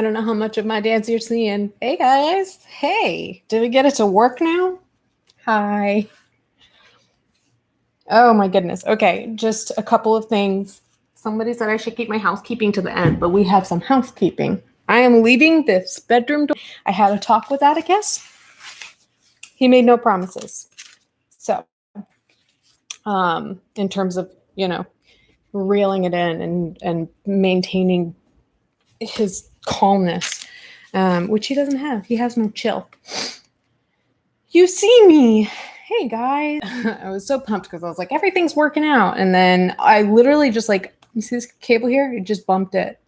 I don't know how much of my dance you're seeing. Hey guys. Hey, did we get it to work now? Hi. Oh my goodness. Okay, just a couple of things. Somebody said I should keep my housekeeping to the end, but we have some housekeeping. I am leaving this bedroom door. I had a talk with Atticus. He made no promises. So, in terms of, reeling it in and maintaining his calmness, which he doesn't have. He has no chill. You see me. Hey guys. I was so pumped because I was like, everything's working out. And then I literally just you see this cable here? It just bumped it.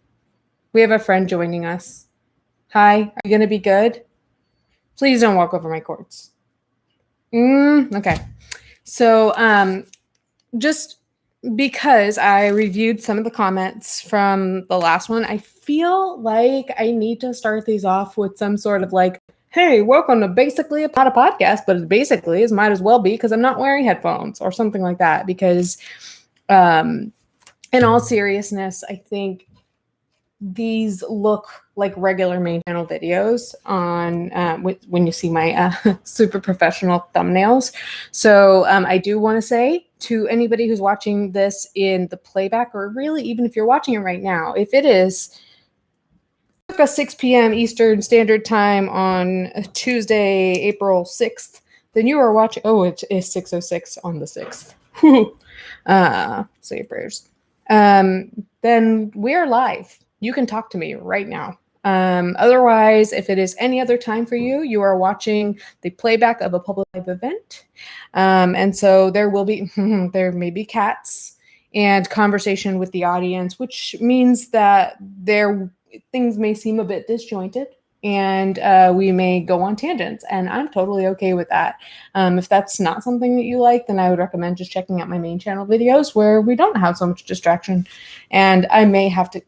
We have a friend joining us. Hi, are you going to be good? Please don't walk over my cords. Okay. So, just because I reviewed some of the comments from the last one, I feel like I need to start these off with some sort of hey, welcome to basically not a podcast, but it basically is might as well be because I'm not wearing headphones or something like that. Because in all seriousness, I think these look like regular main channel videos on when you see my super professional thumbnails. So I do want to say to anybody who's watching this in the playback, or really even if you're watching it right now, if it is 6 p.m. Eastern Standard Time on Tuesday, April 6th, then you are watching. Oh, it is 6:06 on the 6th. Say your prayers. Then we are live. You can talk to me right now. Otherwise, if it is any other time for you, you are watching the playback of a public live event. And so there will be, there may be cats and conversation with the audience, which means that things may seem a bit disjointed and we may go on tangents, and I'm totally okay with that. If that's not something that you like, then I would recommend just checking out my main channel videos where we don't have so much distraction. And I may have to,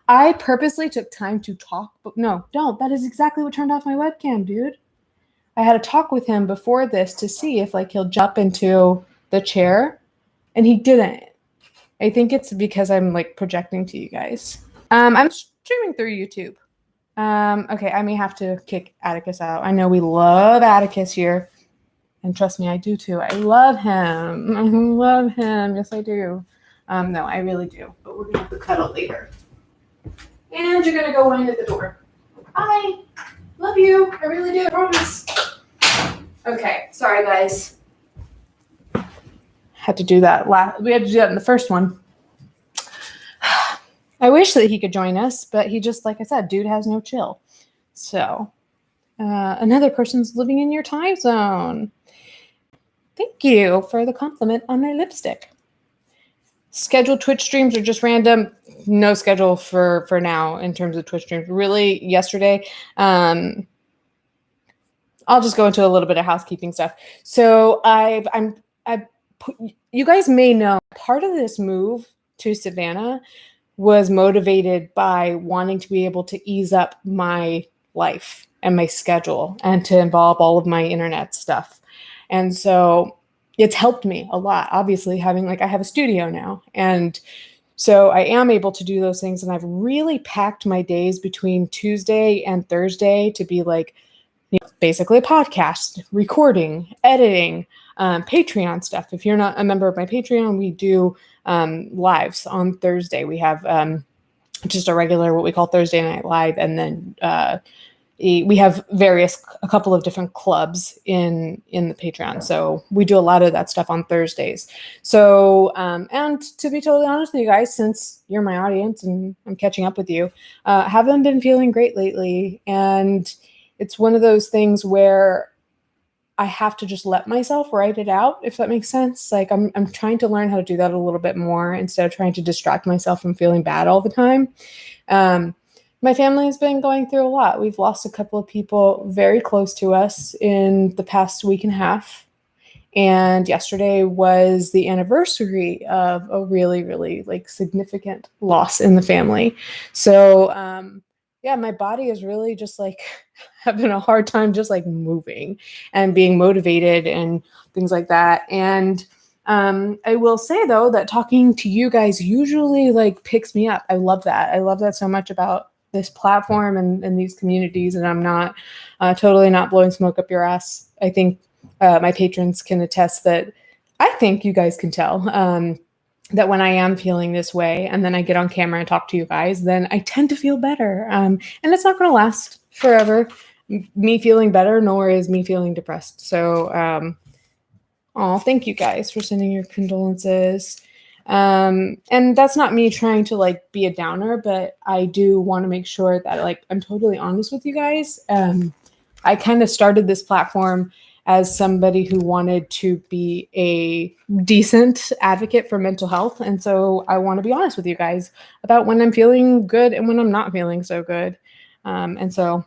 I purposely took time to talk, but no, don't. That is exactly what turned off my webcam, dude. I had a talk with him before this to see if he'll jump into the chair, and he didn't. I think it's because I'm projecting to you guys. I'm streaming through YouTube. Okay, I may have to kick Atticus out. I know we love Atticus here. And trust me, I do too. I love him. I love him. Yes, I do. No, I really do. But we're going to have to cuddle later. And you're going to go in at the door. Bye. Love you. I really do. I promise. Okay, sorry, guys. Had to do that. We had to do that in the first one. I wish that he could join us, but he just, like I said, dude has no chill. So, another person's living in your time zone. Thank you for the compliment on my lipstick. Scheduled Twitch streams are just random. No schedule for now in terms of Twitch streams. Really, yesterday, I'll just go into a little bit of housekeeping stuff. So you guys may know part of this move to Savannah was motivated by wanting to be able to ease up my life and my schedule and to involve all of my internet stuff. And so it's helped me a lot, obviously, having I have a studio now. And so I am able to do those things. And I've really packed my days between Tuesday and Thursday to be basically a podcast, recording, editing, Patreon stuff. If you're not a member of my Patreon, we do lives on Thursday. We have just a regular, what we call Thursday Night Live. And then we have a couple of different clubs in the Patreon. So we do a lot of that stuff on Thursdays. So, and to be totally honest with you guys, since you're my audience and I'm catching up with you, haven't been feeling great lately. And it's one of those things where I have to just let myself write it out, if that makes sense. I'm trying to learn how to do that a little bit more instead of trying to distract myself from feeling bad all the time. My family has been going through a lot. We've lost a couple of people very close to us in the past week and a half. And yesterday was the anniversary of a really, really significant loss in the family. So, yeah, my body is really just having a hard time just moving and being motivated and things like that. And I will say though that talking to you guys usually picks me up. I love that. I love that so much about this platform and these communities, and I'm not totally not blowing smoke up your ass. I think my patrons can attest that I think you guys can tell that when I am feeling this way and then I get on camera and talk to you guys, then I tend to feel better. And it's not going to last forever, me feeling better, nor is me feeling depressed. So, thank you guys for sending your condolences. And that's not me trying to like be a downer, but I do want to make sure that like I'm totally honest with you guys. I kind of started this platform as somebody who wanted to be a decent advocate for mental health. And so I want to be honest with you guys about when I'm feeling good and when I'm not feeling so good. And so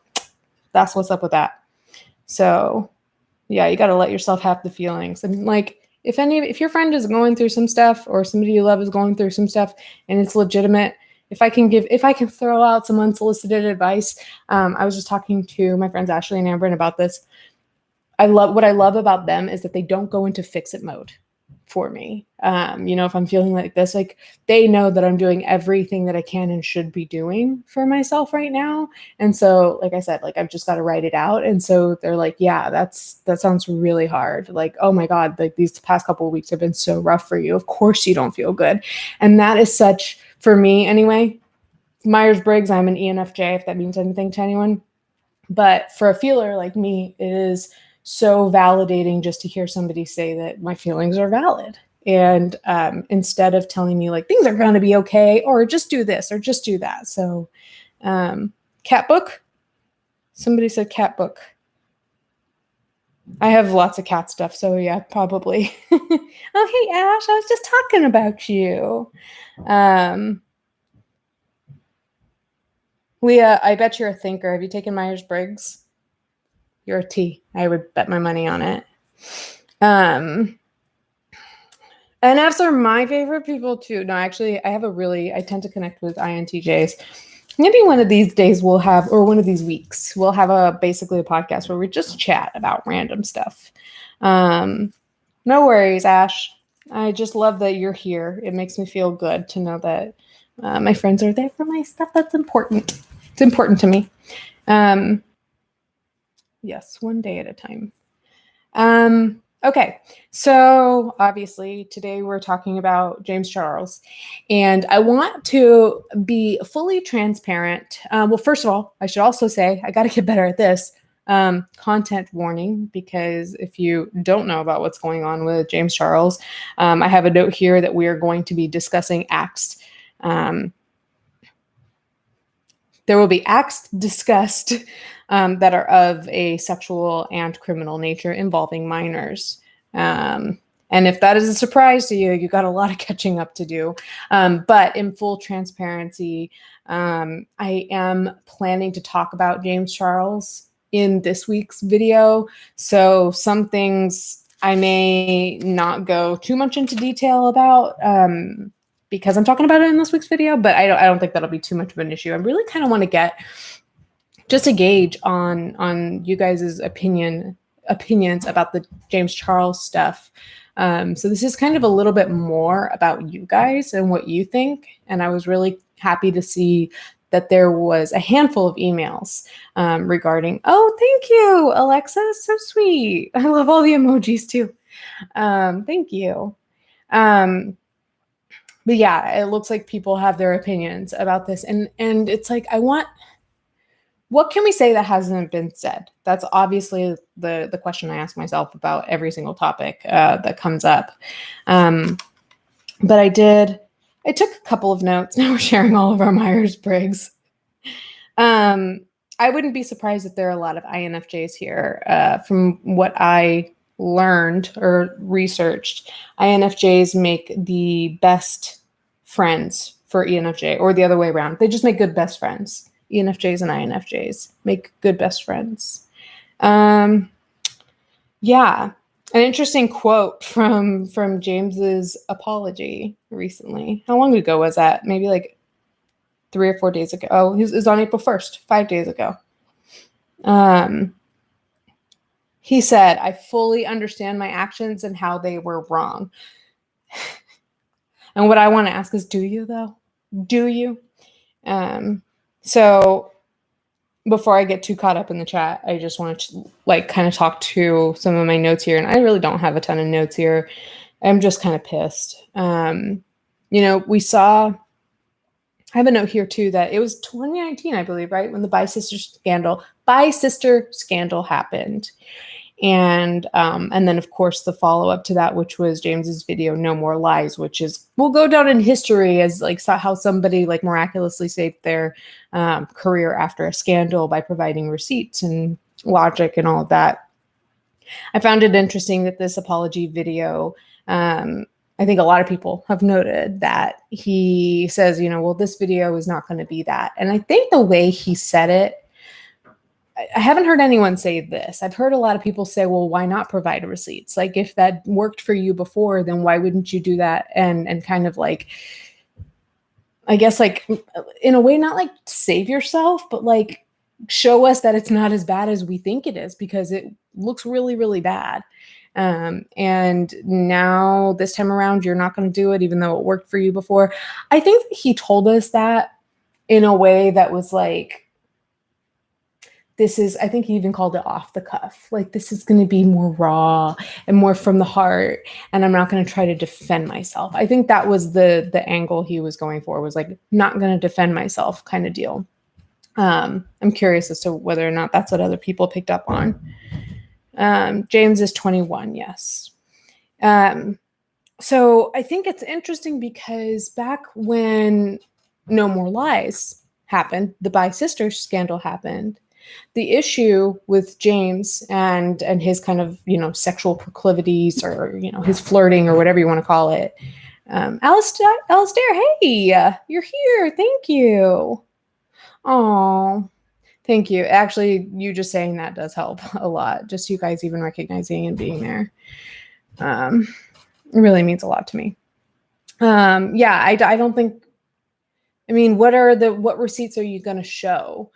that's what's up with that. So yeah, you got to let yourself have the feelings. And like, if your friend is going through some stuff or somebody you love is going through some stuff and it's legitimate, if I can throw out some unsolicited advice. I was just talking to my friends Ashley and Amber about this. What I love about them is that they don't go into fix it mode for me. If I'm feeling like this, like they know that I'm doing everything that I can and should be doing for myself right now. And so, like I said, like I've just got to write it out. And so they're like, yeah, that sounds really hard. Like, oh my God, like these past couple of weeks have been so rough for you. Of course you don't feel good. And that is such, for me anyway, Myers-Briggs, I'm an ENFJ, if that means anything to anyone. But for a feeler like me, it is so validating just to hear somebody say that my feelings are valid. And instead of telling me like things are going to be okay, or just do this or just do that. So cat book. Somebody said cat book. I have lots of cat stuff. So yeah, probably. Oh, hey, Ash, I was just talking about you. Leah, I bet you're a thinker. Have you taken Myers-Briggs? You're a T. I would bet my money on it. NFs are my favorite people too. No, actually, I tend to connect with INTJs. Maybe one of these days or one of these weeks, we'll have basically a podcast where we just chat about random stuff. No worries, Ash. I just love that you're here. It makes me feel good to know that my friends are there for my stuff. That's important. It's important to me. Yes, one day at a time. Okay, so obviously today we're talking about James Charles, and I want to be fully transparent. Well, first of all, I should also say I got to get better at this. Content warning, because if you don't know about what's going on with James Charles, I have a note here that we are going to be discussing acts. There will be acts discussed that are of a sexual and criminal nature involving minors. And if that is a surprise to you, you got a lot of catching up to do. But in full transparency, I am planning to talk about James Charles in this week's video. So some things I may not go too much into detail about, because I'm talking about it in this week's video, but I don't think that'll be too much of an issue. I really kind of want to get just a gauge on you guys' opinions about the James Charles stuff. So this is kind of a little bit more about you guys and what you think. And I was really happy to see that there was a handful of emails regarding, oh, thank you, Alexa, so sweet. I love all the emojis too. Thank you. But yeah, it looks like people have their opinions about this. And it's like, what can we say that hasn't been said? That's obviously the question I ask myself about every single topic that comes up. But I took a couple of notes. Now we're sharing all of our Myers-Briggs. I wouldn't be surprised if there are a lot of INFJs here. From what I learned or researched, INFJs make the best friends for ENFJ, or the other way around. They just make good best friends. ENFJs and INFJs make good best friends. Yeah, an interesting quote from James's apology recently. How long ago was that? Maybe like 3 or 4 days ago. Oh, it was on April 1st, 5 days ago. He said, "I fully understand my actions and how they were wrong." And what I want to ask is, do you though? Do you? So before I get too caught up in the chat, I just want to like kind of talk to some of my notes here. And I really don't have a ton of notes here. I'm just kind of pissed. We saw, I have a note here too, that it was 2019, I believe, right? When the bi-sister scandal happened. And then of course the follow-up to that, which was James's video, No More Lies, which will go down in history as like how somebody like miraculously saved their career after a scandal by providing receipts and logic and all of that. I found it interesting that this apology video, I think a lot of people have noted that he says, well, this video is not going to be that. And I think the way he said it, I haven't heard anyone say this. I've heard a lot of people say, well, why not provide receipts? Like if that worked for you before, then why wouldn't you do that? And kind of like, I guess like in a way, not like save yourself, but like show us that it's not as bad as we think it is, because it looks really, really bad. And now this time around, you're not going to do it, even though it worked for you before. I think he told us that in a way that was like, I think he even called it off the cuff. Like, this is going to be more raw and more from the heart. And I'm not going to try to defend myself. I think that was the angle he was going for, was like, not going to defend myself kind of deal. I'm curious as to whether or not that's what other people picked up on. James is 21. Yes. So I think it's interesting because back when No More Lies happened, the bi-sister scandal happened. The issue with James and his kind of, sexual proclivities, or, his flirting, or whatever you want to call it. Alistair, hey, you're here. Thank you. Oh, thank you. Actually, you just saying that does help a lot. Just you guys even recognizing and being there. It really means a lot to me. I don't think, what receipts are you going to show?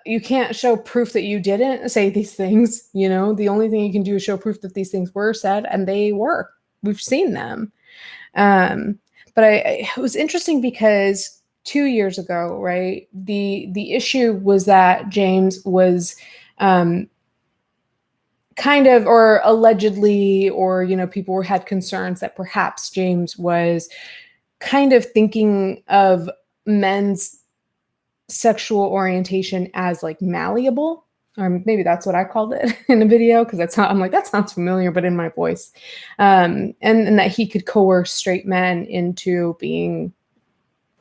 You can't show proof that you didn't say these things. The only thing you can do is show proof that these things were said, and they were. We've seen them. But it was interesting because 2 years ago, right, the issue was that James was kind of, or allegedly, or people had concerns that perhaps James was kind of thinking of men's sexual orientation as like malleable, or maybe that's what I called it in the video, because I'm like, that sounds familiar, but in my voice, and that he could coerce straight men into being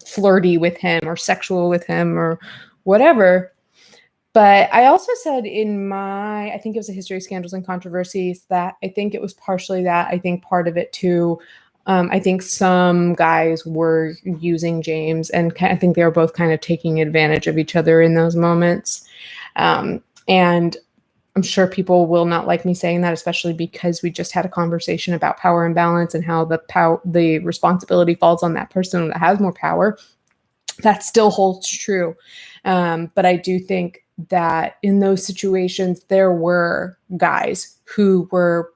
flirty with him or sexual with him or whatever. But I also said in I think it was a history of scandals and controversies, that I think it was partially that. I think part of it too, I think some guys were using James, and I think they were both kind of taking advantage of each other in those moments. And I'm sure people will not like me saying that, especially because we just had a conversation about power imbalance and how the responsibility falls on that person that has more power. That still holds true. But I do think that in those situations, there were guys who were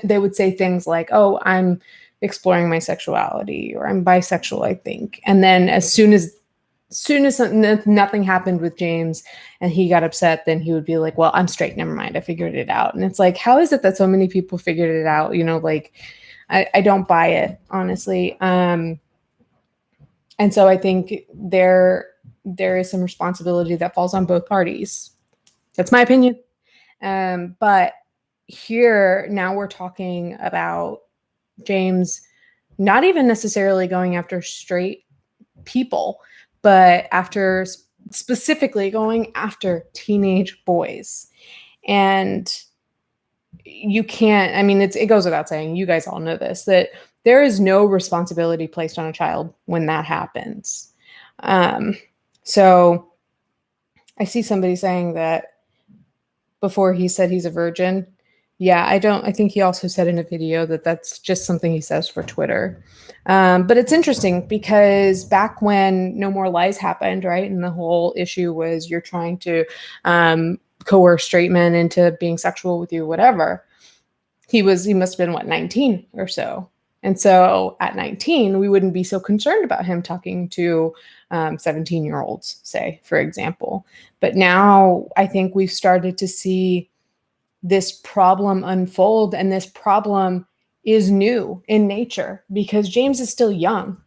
they would say things like, oh, I'm exploring my sexuality, or I'm bisexual, I think. And then as soon as nothing happened with James and he got upset, then he would be like, well, I'm straight, never mind, I figured it out. And it's like, how is it that so many people figured it out? Like, I don't buy it, honestly. And so I think there is some responsibility that falls on both parties. That's my opinion. But here, now we're talking about James not even necessarily going after straight people, but specifically going after teenage boys. And you can't, it goes without saying, you guys all know this, that there is no responsibility placed on a child when that happens. So I see somebody saying that before he said he's a virgin. Yeah, I think he also said in a video that that's just something he says for Twitter. But it's interesting because back when No More Lies happened, right, and the whole issue was you're trying to coerce straight men into being sexual with you, whatever. He must have been, 19 or so. And so at 19, we wouldn't be so concerned about him talking to 17-year-olds, say, for example. But now I think we've started to see this problem unfold, and this problem is new in nature because James is still young.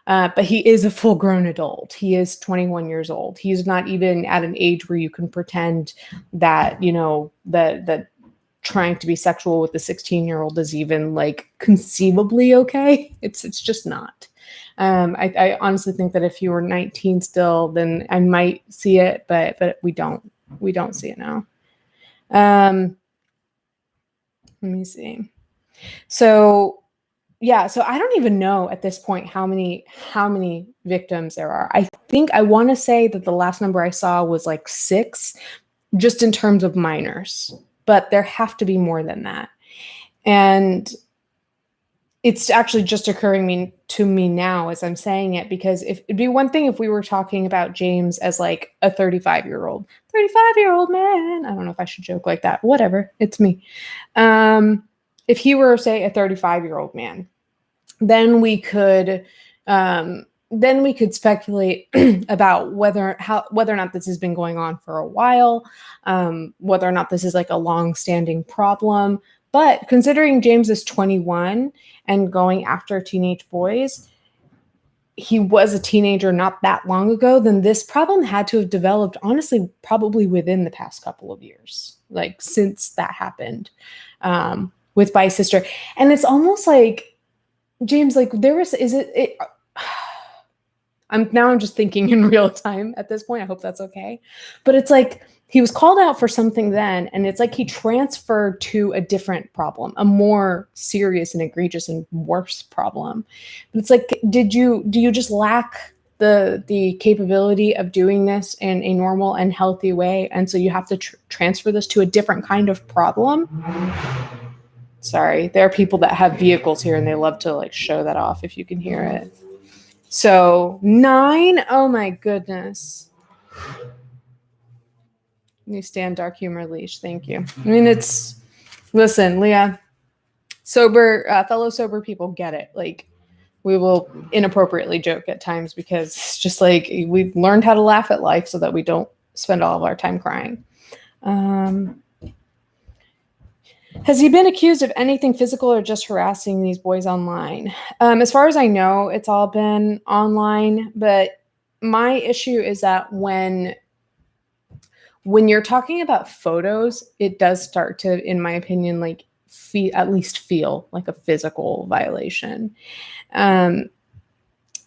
But he is a full-grown adult. He is 21 years old. He's not even at an age where you can pretend that, that trying to be sexual with a 16-year-old is even like conceivably okay. It's just not. I honestly think that if you were 19 still, then I might see it, but we don't see it now. Let me see. So I don't even know at this point how many victims there are. I want to say that the last number I saw was like 6, just in terms of minors, but there have to be more than that. And it's actually just occurring to me now as I'm saying it, because it'd be one thing if we were talking about James as like a 35-year-old man. I don't know if I should joke like that. Whatever, it's me. If he were, say, a 35-year-old man, then we could speculate about whether or not this has been going on for a while, whether or not this is like a long-standing problem. But considering James is 21 and going after teenage boys, he was a teenager not that long ago, then this problem had to have developed, honestly, probably within the past couple of years, like since that happened with my sister. And it's almost like, James, like I'm just thinking in real time at this point. I hope that's okay. But it's like he was called out for something then, and it's like he transferred to a different problem, a more serious and egregious and worse problem. But it's like, do you just lack the capability of doing this in a normal and healthy way, and so you have to transfer this to a different kind of problem? Sorry, there are people that have vehicles here and they love to like show that off if you can hear it. So 9, oh my goodness. Newsstand dark humor leash, thank you. I mean, listen, Leah, fellow sober people get it. Like, we will inappropriately joke at times because it's just like we've learned how to laugh at life so that we don't spend all of our time crying. Has he been accused of anything physical or just harassing these boys online? As far as I know, it's all been online, but my issue is that when you're talking about photos, it does start to, in my opinion, like at least feel like a physical violation. So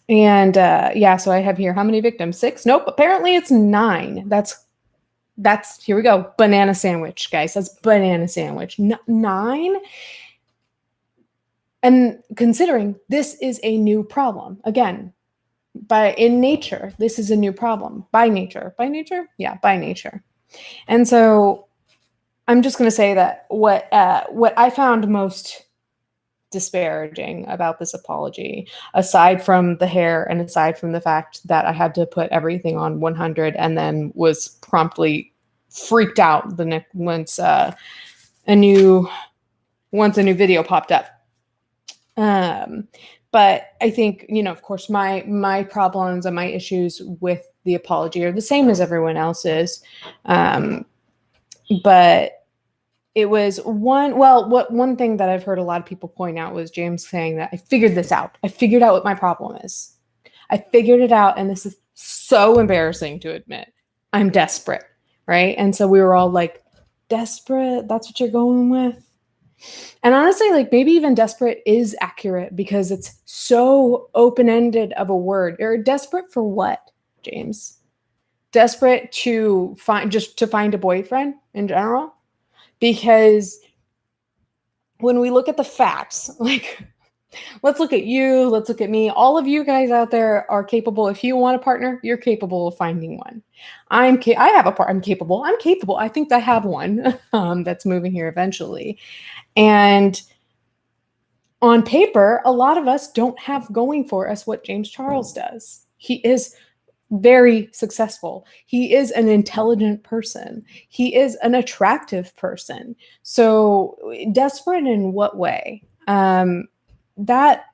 I have here, how many victims? 6? Nope, apparently it's 9. That's here we go. Banana sandwich, guys. That's banana sandwich. 9. And considering this is a new problem, again, in nature, this is a new problem. By nature. Yeah, by nature. And so I'm just going to say that what I found most disparaging about this apology, aside from the hair and aside from the fact that I had to put everything on 100 and then was promptly freaked out once a new video popped up. But I think, of course, my problems and my issues with the apology are the same as everyone else's. But it was one thing that I've heard a lot of people point out was James saying that I figured this out. I figured out what my problem is. I figured it out. And this is so embarrassing to admit. I'm desperate. Right. And so we were all like, desperate. That's what you're going with. And honestly, like maybe even desperate is accurate because it's so open-ended of a word. You're desperate for what, James? Desperate to find a boyfriend in general? Because when we look at the facts, like, let's look at you, let's look at me. All of you guys out there are capable. If you want a partner, you're capable of finding one. I have a partner. I'm capable. I think I have one that's moving here eventually. And on paper, a lot of us don't have going for us what James Charles does. He is very successful. He is an intelligent person. He is an attractive person. So desperate in what way? that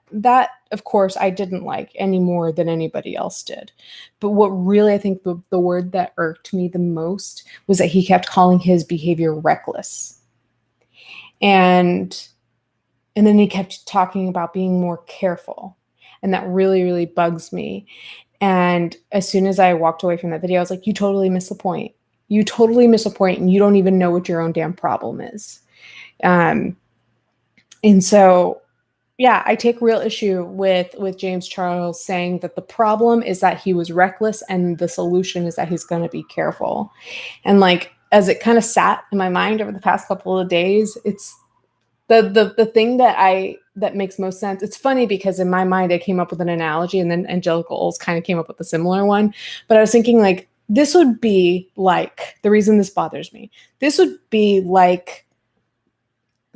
of course I didn't like any more than anybody else did. But what really, I think the word that irked me the most was that he kept calling his behavior reckless. And then he kept talking about being more careful. And that really, really bugs me. And as soon as I walked away from that video, I was like, you totally missed the point. You totally missed the point, and you don't even know what your own damn problem is. And so, yeah, I take real issue with James Charles saying that the problem is that he was reckless and the solution is that he's going to be careful. And like, as it kind of sat in my mind over the past couple of days, it's the thing that makes most sense. It's funny because in my mind, I came up with an analogy, and then Angelica Oles kind of came up with a similar one. But I was thinking, like, this would be like, the reason this bothers me, this would be like,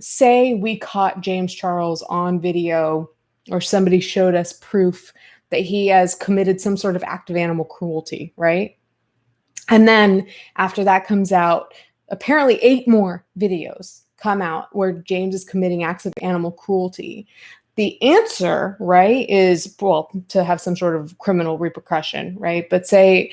say we caught James Charles on video, or somebody showed us proof that he has committed some sort of act of animal cruelty, right? And then after that comes out, apparently 8 more videos come out where James is committing acts of animal cruelty. The answer, right, is, well, to have some sort of criminal repercussion, right? But say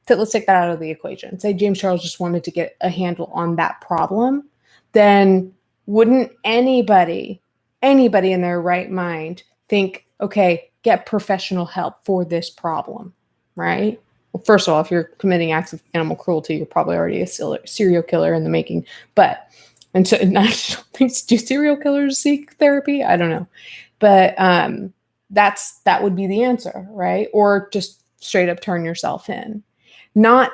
let's take that out of the equation. Say James Charles just wanted to get a handle on that problem, then wouldn't anybody in their right mind think, okay, get professional help for this problem, right? Well, first of all, if you're committing acts of animal cruelty, you're probably already a serial killer in the making. But, and so, and I don't think, do serial killers seek therapy? I don't know. But that would be the answer, right? Or just straight up turn yourself in. Not,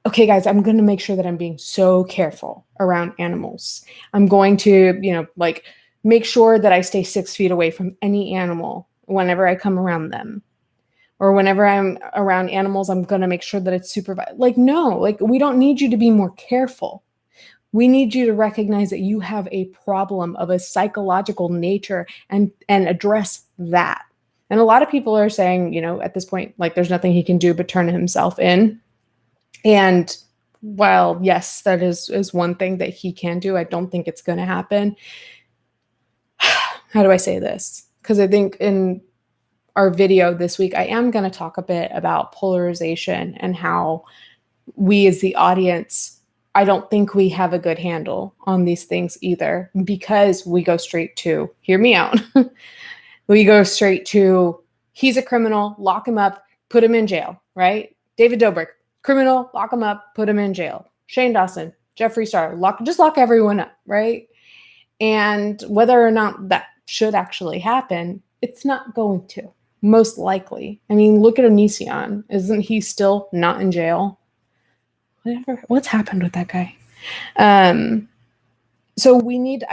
okay, guys, I'm going to make sure that I'm being so careful around animals. I'm going to, like, make sure that I stay 6 feet away from any animal whenever I come around them. Or whenever I'm around animals, I'm going to make sure that it's supervised. Like, no, like, we don't need you to be more careful. We need you to recognize that you have a problem of a psychological nature and address that. And a lot of people are saying, at this point, like, there's nothing he can do but turn himself in. And while, yes, that is one thing that he can do, I don't think it's going to happen. How do I say this? Because I think in our video this week, I am going to talk a bit about polarization and how we as the audience, I don't think we have a good handle on these things either, because we go straight to, hear me out. We go straight to, he's a criminal, lock him up, put him in jail, right? David Dobrik, criminal, lock him up, put him in jail. Shane Dawson, Jeffree Star, just lock everyone up, right? And whether or not that should actually happen, it's not going to, most likely. I mean, look at Onision. Isn't he still not in jail? What's happened with that guy? So we need,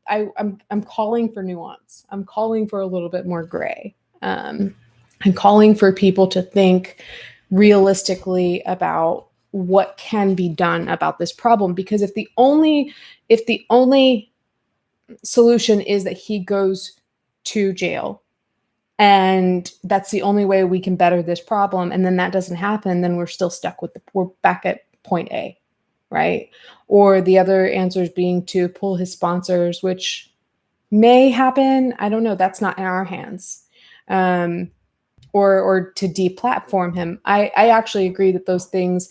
I'm calling for nuance. I'm calling for a little bit more gray. I'm calling for people to think realistically about what can be done about this problem. Because if the only solution is that he goes to jail, and that's the only way we can better this problem, and then that doesn't happen, then we're still stuck with we're back at point A, right? Or the other answers being to pull his sponsors, which may happen. I don't know. That's not in our hands. Or to deplatform him. I actually agree that those things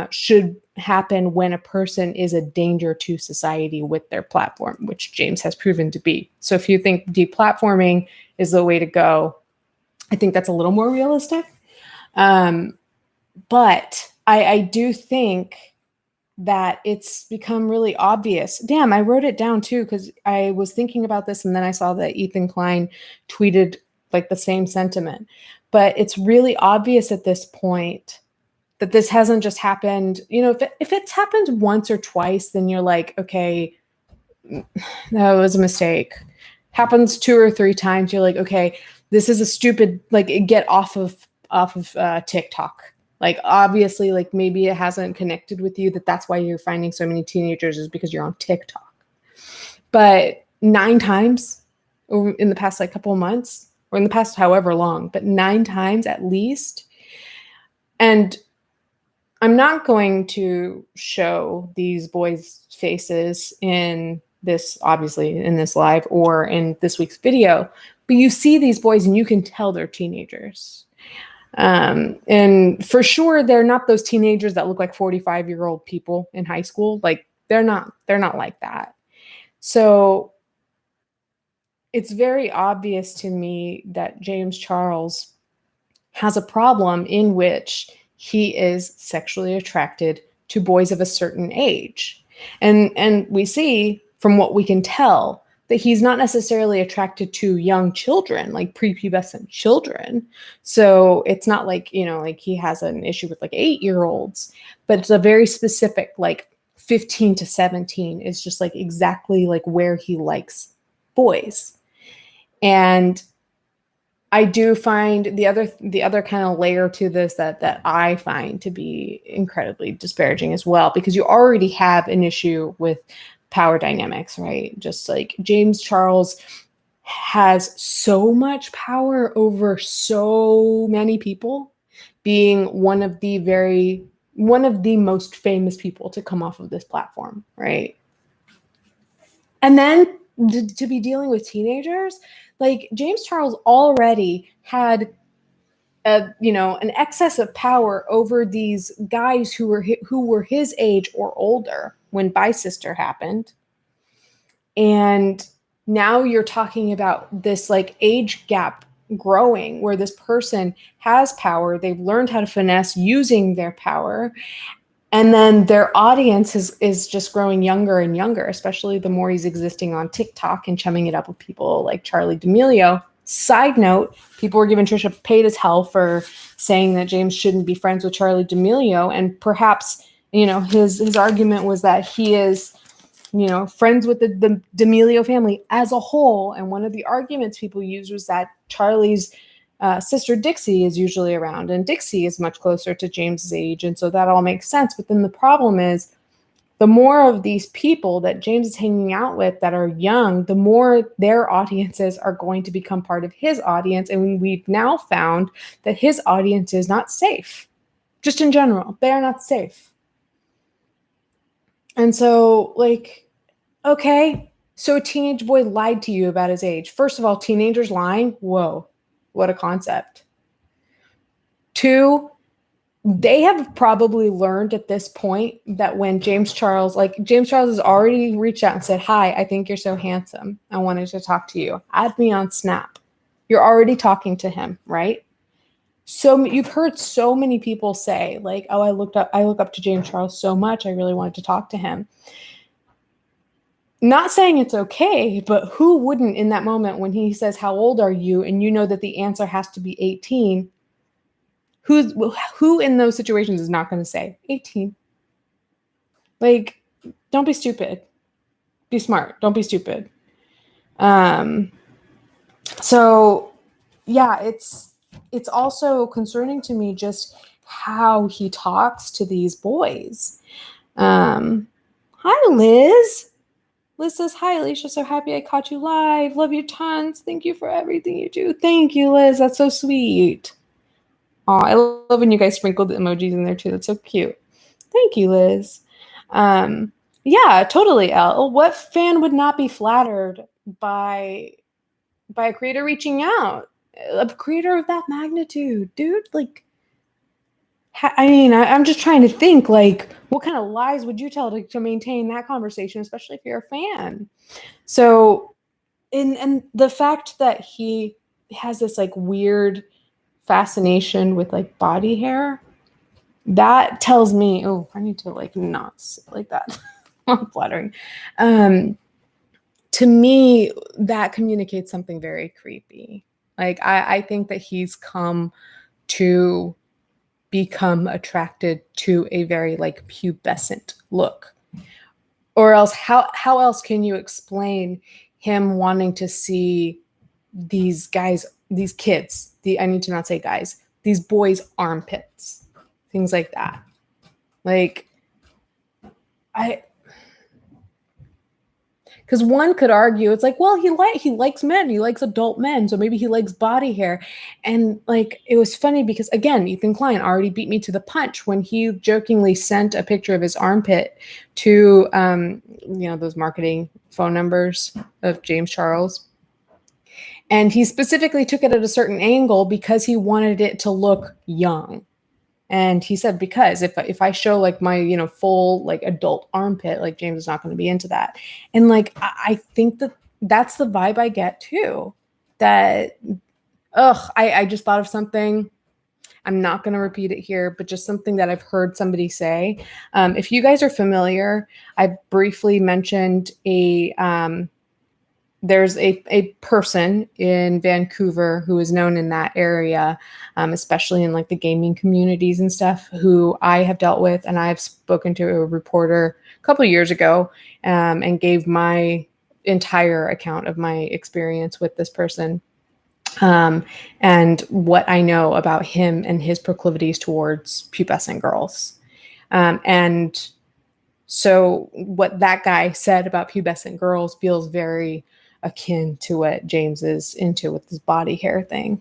should happen when a person is a danger to society with their platform, which James has proven to be. So if you think deplatforming is the way to go, I think that's a little more realistic. But I do think that it's become really obvious. Damn, I wrote it down too, because I was thinking about this, and then I saw that Ethan Klein tweeted like the same sentiment. But it's really obvious at this point that this hasn't just happened. If it's happened once or twice, then you're like, okay, that was a mistake. Happens 2 or 3 times, you're like, okay, this is a stupid, like, get off of TikTok. Like, obviously, like, maybe it hasn't connected with you, that's why you're finding so many teenagers, is because you're on TikTok. But 9 times in the past, like, couple of months, or in the past however long, but 9 times at least. And I'm not going to show these boys' faces in this obviously in this live or in this week's video, but you see these boys and you can tell they're teenagers. And for sure, they're not those teenagers that look like 45-year-old people in high school. Like they're not like that. So it's very obvious to me that James Charles has a problem in which he is sexually attracted to boys of a certain age. And we see from what we can tell that he's not necessarily attracted to young children, like prepubescent children. So it's not like, like he has an issue with like 8-year-olds, but it's a very specific, like 15 to 17 is just like exactly like where he likes boys. And I do find the other kind of layer to this that I find to be incredibly disparaging as well, because you already have an issue with power dynamics, right? Just like James Charles has so much power over so many people, being one of the most famous people to come off of this platform, right? And then to be dealing with teenagers, like James Charles already had an excess of power over these guys who were his age or older when Bisister happened. And now you're talking about this like age gap growing where this person has power. They've learned how to finesse using their power. And then their audience is just growing younger and younger, especially the more he's existing on TikTok and chumming it up with people like Charli D'Amelio. Side note, people were giving Trisha paid as hell for saying that James shouldn't be friends with Charli D'Amelio. And perhaps, his argument was that he is, friends with the D'Amelio family as a whole. And one of the arguments people used was that Charli's sister Dixie is usually around, and Dixie is much closer to James's age. And so that all makes sense. But then the problem is, the more of these people that James is hanging out with that are young, the more their audiences are going to become part of his audience. And we've now found that his audience is not safe. Just in general, they are not safe. And so, like, okay, so a teenage boy lied to you about his age. First of all, teenagers lying, whoa, what a concept. 2, they have probably learned at this point that when James Charles has already reached out and said, "Hi, I think you're so handsome. I wanted to talk to you. Add me on Snap." You're already talking to him, right? So you've heard so many people say like, "Oh, I look up to James Charles so much. I really wanted to talk to him." Not saying it's okay, but who wouldn't in that moment when he says, "How old are you?" and you know that the answer has to be 18. Who in those situations is not going to say 18? Like, don't be stupid. Be smart. Don't be stupid. So yeah, it's also concerning to me just how he talks to these boys. Hi, Liz. Liz says, "Hi, Alicia. So happy I caught you live. Love you tons. Thank you for everything you do." Thank you, Liz. That's so sweet. Oh, I love when you guys sprinkled the emojis in there too. That's so cute. Thank you, Liz. Yeah, totally, Elle. What fan would not be flattered by a creator reaching out? A creator of that magnitude, dude. Like, I'm just trying to think, like, what kind of lies would you tell to maintain that conversation, especially if you're a fan? So, and the fact that he has this like weird fascination with like body hair, that tells me, oh, I need to like not sit like that. I'm flattering. To me, that communicates something very creepy. Like I think that he's come to become attracted to a very like pubescent look. Or else how else can you explain him wanting to see these guys, these kids, I need to not say guys, these boys' armpits, things like that. Like, Because one could argue it's like, well, he likes men, he likes adult men, so maybe he likes body hair. And like it was funny because again, Ethan Klein already beat me to the punch when he jokingly sent a picture of his armpit to those marketing phone numbers of James Charles. And he specifically took it at a certain angle because he wanted it to look young. And he said, because if I show like my, full like adult armpit, like James is not going to be into that. And like, I think that's the vibe I get too, that, I just thought of something. I'm not going to repeat it here, but just something that I've heard somebody say. If you guys are familiar, I briefly mentioned there's a person in Vancouver who is known in that area, especially in like the gaming communities and stuff, who I have dealt with. And I've spoken to a reporter a couple of years ago and gave my entire account of my experience with this person and what I know about him and his proclivities towards pubescent girls. And so what that guy said about pubescent girls feels very akin to what James is into with his body hair thing.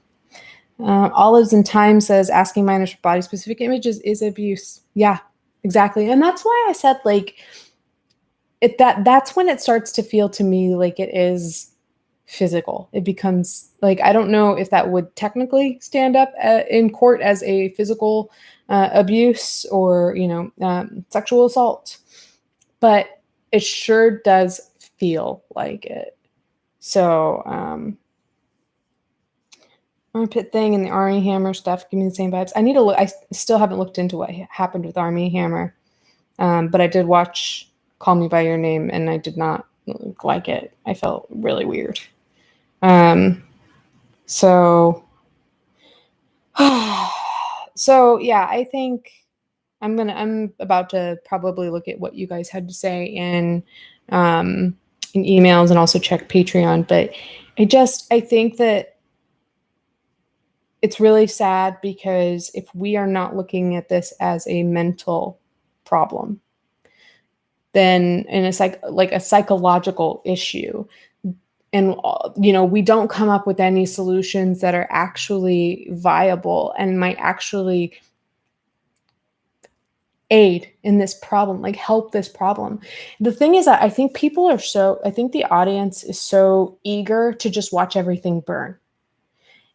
Olives in Time says asking minors for body specific images is abuse. Yeah, exactly. And that's why I said like that's when it starts to feel to me like it is physical. It becomes like, I don't know if that would technically stand up in court as a physical abuse or, sexual assault, but it sure does feel like it. So, armpit thing and the Armie Hammer stuff give me the same vibes. I need to look. I still haven't looked into what happened with Armie Hammer, but I did watch Call Me by Your Name, and I did not like it. I felt really weird. So yeah, I think I'm about to probably look at what you guys had to say in emails and also check Patreon. But I think that it's really sad because if we are not looking at this as a mental problem, then in a psychological issue, and we don't come up with any solutions that are actually viable and might actually aid in this problem, like help this problem. The thing is that I think the audience is so eager to just watch everything burn.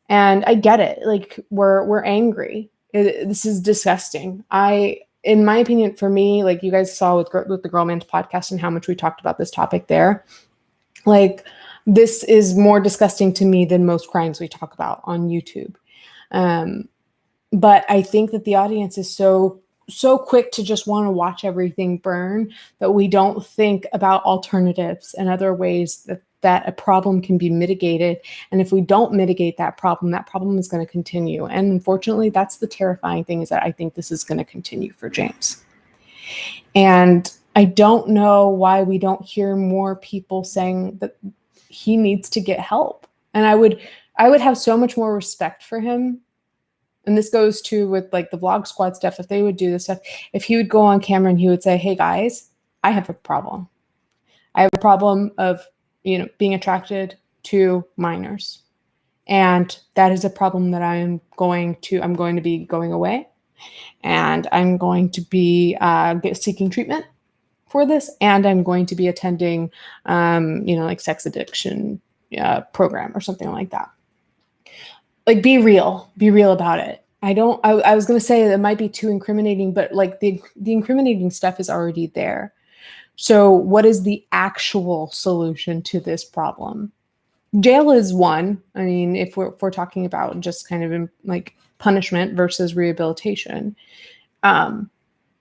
And I get it. Like we're angry. This is disgusting. In my opinion, for me, like you guys saw with the Girl Man's podcast and how much we talked about this topic there, like this is more disgusting to me than most crimes we talk about on YouTube. But I think that the audience is so quick to just want to watch everything burn that we don't think about alternatives and other ways that a problem can be mitigated. And if we don't mitigate that problem is going to continue. And unfortunately, that's the terrifying thing, is that I think this is going to continue for James. And I don't know why we don't hear more people saying that he needs to get help. And I would have so much more respect for him. And this goes to with like the Vlog Squad stuff. If they would do this stuff, if he would go on camera and he would say, hey guys, I have a problem. I have a problem of, being attracted to minors. And that is a problem that I'm going to be going away. And I'm going to be seeking treatment for this. And I'm going to be attending, like sex addiction program or something like that. Like, be real about it. I was going to say that it might be too incriminating, but like the incriminating stuff is already there. So what is the actual solution to this problem? Jail is one. I mean, if we're talking about just kind of like punishment versus rehabilitation. But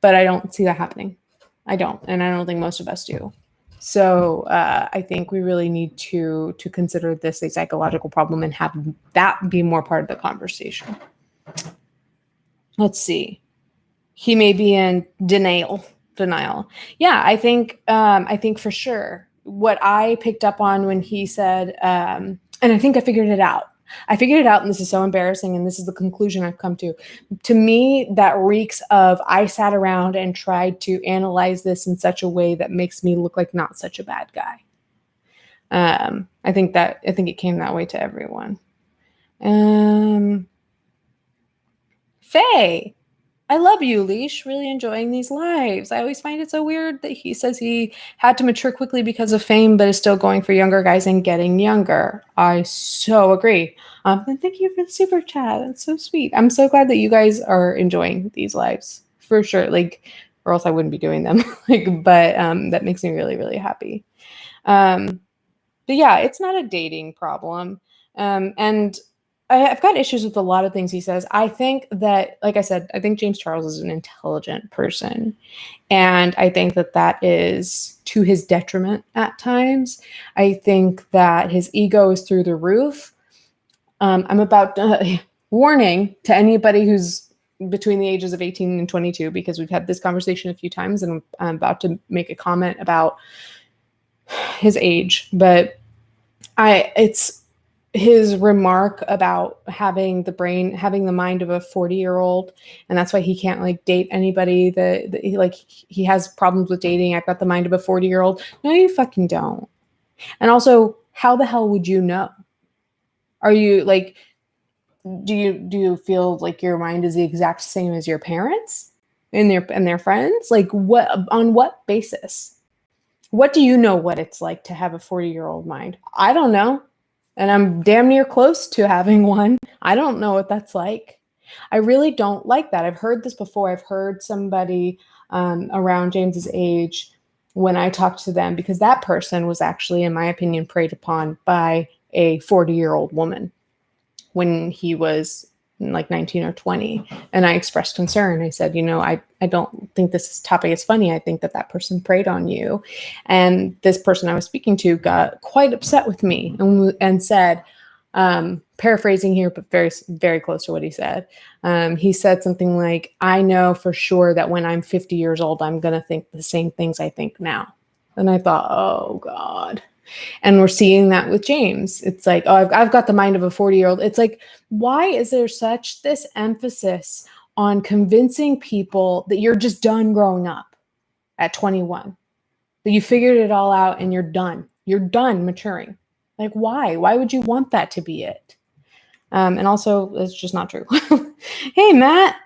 I don't see that happening. I don't. And I don't think most of us do. So I think we really need to consider this a psychological problem and have that be more part of the conversation. Let's see. He may be in denial. Yeah, I think for sure. What I picked up on when he said, and I think I figured it out. And this is so embarrassing, and this is the conclusion I've come to. To me, that reeks of I sat around and tried to analyze this in such a way that makes me look like not such a bad guy. I think it came that way to everyone. Faye, I love you, Leash. Really enjoying these lives. I always find it so weird that he says he had to mature quickly because of fame, but is still going for younger guys and getting younger. I so agree. And thank you for the super chat. That's so sweet. I'm so glad that you guys are enjoying these lives for sure. Like, or else I wouldn't be doing them. But that makes me really, really happy. But yeah, it's not a dating problem. And I've got issues with a lot of things he says. I think that, like I said, I think James Charles is an intelligent person. And I think that that is to his detriment at times. I think that his ego is through the roof. I'm about to, warning to anybody who's between the ages of 18 and 22, because we've had this conversation a few times, and I'm about to make a comment about his age. But it's his remark about having the mind of a 40-year-old, and that's why he can't like date anybody that he has problems with dating. I've got the mind of a 40-year-old. No, you fucking don't. And also, how the hell would you know? Are you like, do you feel like your mind is the exact same as your parents and their friends? Like, what, on what basis? What do you know what it's like to have a 40-year-old mind? I don't know. And I'm damn near close to having one. I don't know what that's like. I really don't like that. I've heard this before. I've heard somebody around James's age, when I talked to them, because that person was actually, in my opinion, preyed upon by a 40-year-old woman when he was like 19 or 20. And I expressed concern. I said, I don't think this topic is funny. I think that person preyed on you. And this person I was speaking to got quite upset with me and said, paraphrasing here, but very, very close to what he said. He said something like, I know for sure that when I'm 50 years old, I'm going to think the same things I think now. And I thought, oh God. And we're seeing that with James. It's like, oh, I've got the mind of a 40-year-old. It's like, why is there such this emphasis on convincing people that you're just done growing up at 21, that you figured it all out and you're done maturing? Like, why would you want that to be it? And also, it's just not true. Hey, Matt,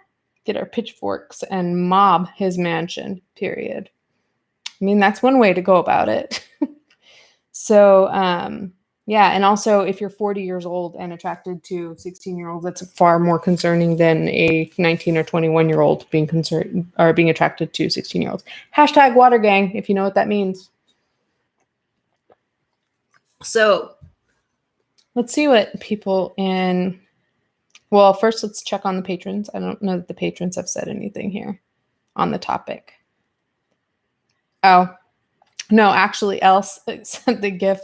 get our pitchforks and mob his mansion, period. I mean, that's one way to go about it. So, yeah. And also, if you're 40 years old and attracted to 16-year-olds, that's far more concerning than a 19 or 21-year-old being attracted to 16-year-olds. Hashtag water gang, if you know what that means. So let's see what people well, first let's check on the patrons. I don't know that the patrons have said anything here on the topic. Oh, no, actually, Els sent the GIF.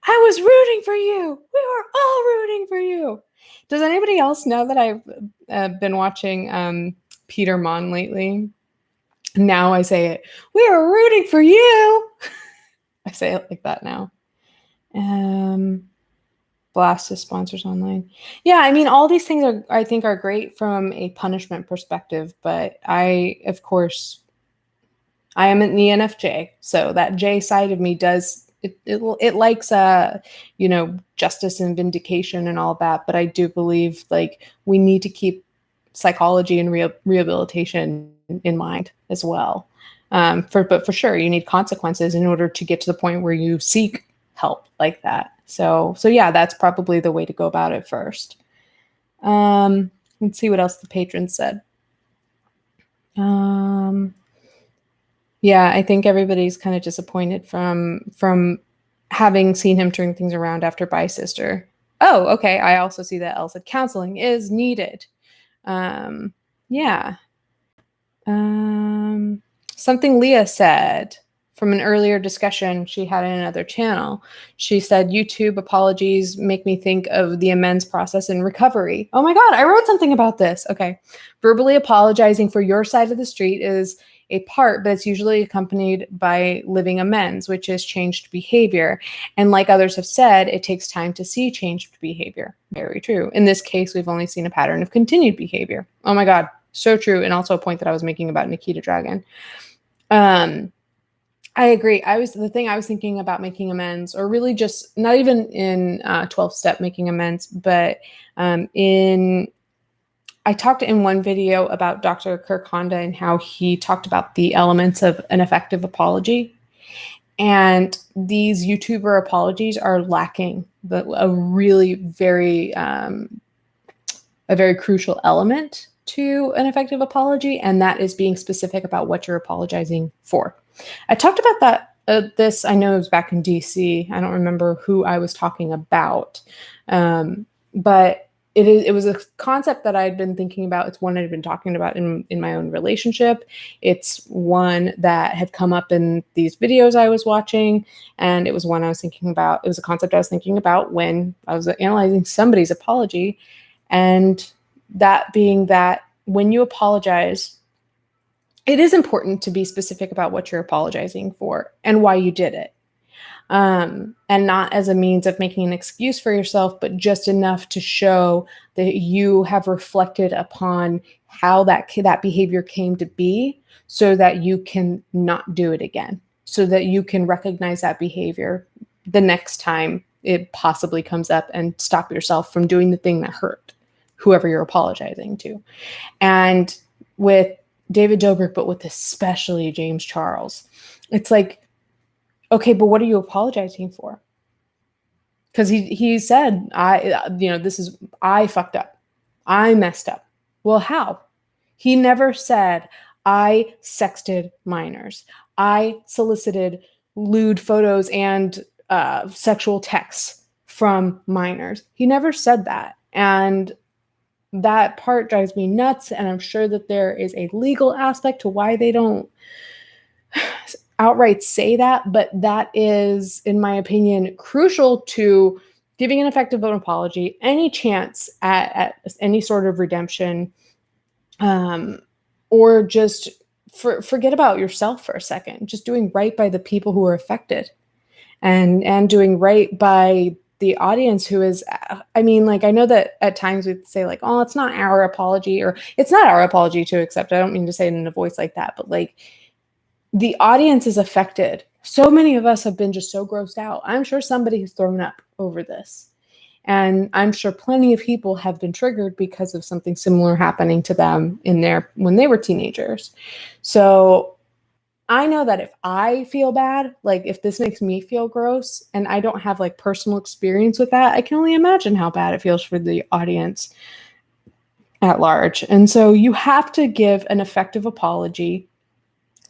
I was rooting for you. We were all rooting for you. Does anybody else know that I've been watching Peter Mon lately? Now I say it. We were rooting for you. I say it like that now. Blast is sponsors online. Yeah, I mean, all these things I think are great from a punishment perspective, but I am in the NFJ, so that J side of me does it likes justice and vindication and all that. But I do believe like we need to keep psychology and rehabilitation in mind as well. But for sure, you need consequences in order to get to the point where you seek help like that. So yeah, that's probably the way to go about it first. Let's see what else the patrons said. Yeah, I think everybody's kind of disappointed from having seen him turn things around after Bye Sister. Oh, okay. I also see that Elle said counseling is needed. Yeah. Something Leah said from an earlier discussion she had in another channel. She said, YouTube apologies make me think of the amends process in recovery. Oh my God, I wrote something about this. Okay. Verbally apologizing for your side of the street is a part, but it's usually accompanied by living amends, which is changed behavior. And like others have said, it takes time to see changed behavior. Very true. In this case, we've only seen a pattern of continued behavior. Oh my God, so true. And also a point that I was making about Nikita Dragon. I agree. The thing I was thinking about making amends, or really just not even in 12-step making amends, but in I talked in one video about Dr. Kirk Honda and how he talked about the elements of an effective apology. And these YouTuber apologies are lacking a really a very crucial element to an effective apology, and that is being specific about what you're apologizing for. I talked about that. This I know it was back in DC. I don't remember who I was talking about, but it was a concept that I'd been thinking about. It's one I'd been talking about in my own relationship. It's one that had come up in these videos I was watching, and it was one I was thinking about. It was a concept I was thinking about when I was analyzing somebody's apology, and that being that when you apologize, it is important to be specific about what you're apologizing for and why you did it. And not as a means of making an excuse for yourself, but just enough to show that you have reflected upon how that behavior came to be, so that you can not do it again, so that you can recognize that behavior the next time it possibly comes up and stop yourself from doing the thing that hurt whoever you're apologizing to. And with David Dobrik, but with especially James Charles, it's like, okay, but what are you apologizing for? Because he said, I fucked up. I messed up. Well, how? He never said, I sexted minors. I solicited lewd photos and sexual texts from minors. He never said that. And that part drives me nuts. And I'm sure that there is a legal aspect to why they don't outright say that, but that is, in my opinion, crucial to giving an effective apology, any chance at any sort of redemption, or just forget about yourself for a second, just doing right by the people who are affected, and doing right by the audience who is, I mean, like, I know that at times we'd say like, oh, it's not our apology, or it's not our apology to accept. I don't mean to say it in a voice like that, but like, the audience is affected. So many of us have been just so grossed out. I'm sure somebody has thrown up over this. And I'm sure plenty of people have been triggered because of something similar happening to them when they were teenagers. So I know that if I feel bad, like if this makes me feel gross and I don't have like personal experience with that, I can only imagine how bad it feels for the audience at large. And so you have to give an effective apology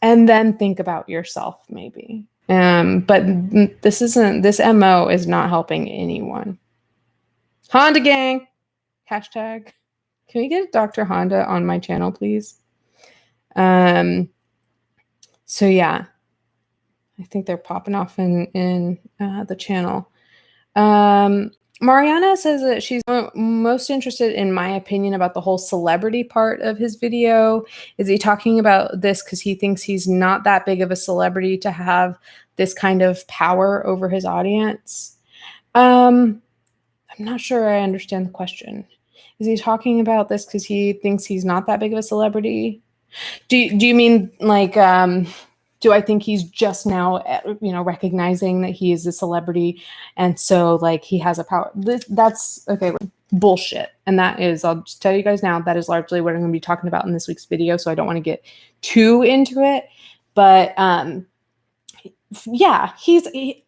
and then think about yourself maybe. But this MO is not helping anyone. Honda gang, hashtag. Can we get Dr. Honda on my channel, please? So yeah, I think they're popping off in the channel. Mariana says that she's most interested, in my opinion, about the whole celebrity part of his video. Is he talking about this because he thinks he's not that big of a celebrity to have this kind of power over his audience? I'm not sure I understand the question. Is he talking about this because he thinks he's not that big of a celebrity? Do you mean like, do I think he's just now, recognizing that he is a celebrity, and so like he has a power? That's okay. Bullshit. And that is, I'll just tell you guys now, that is largely what I'm going to be talking about in this week's video. So I don't want to get too into it, but yeah,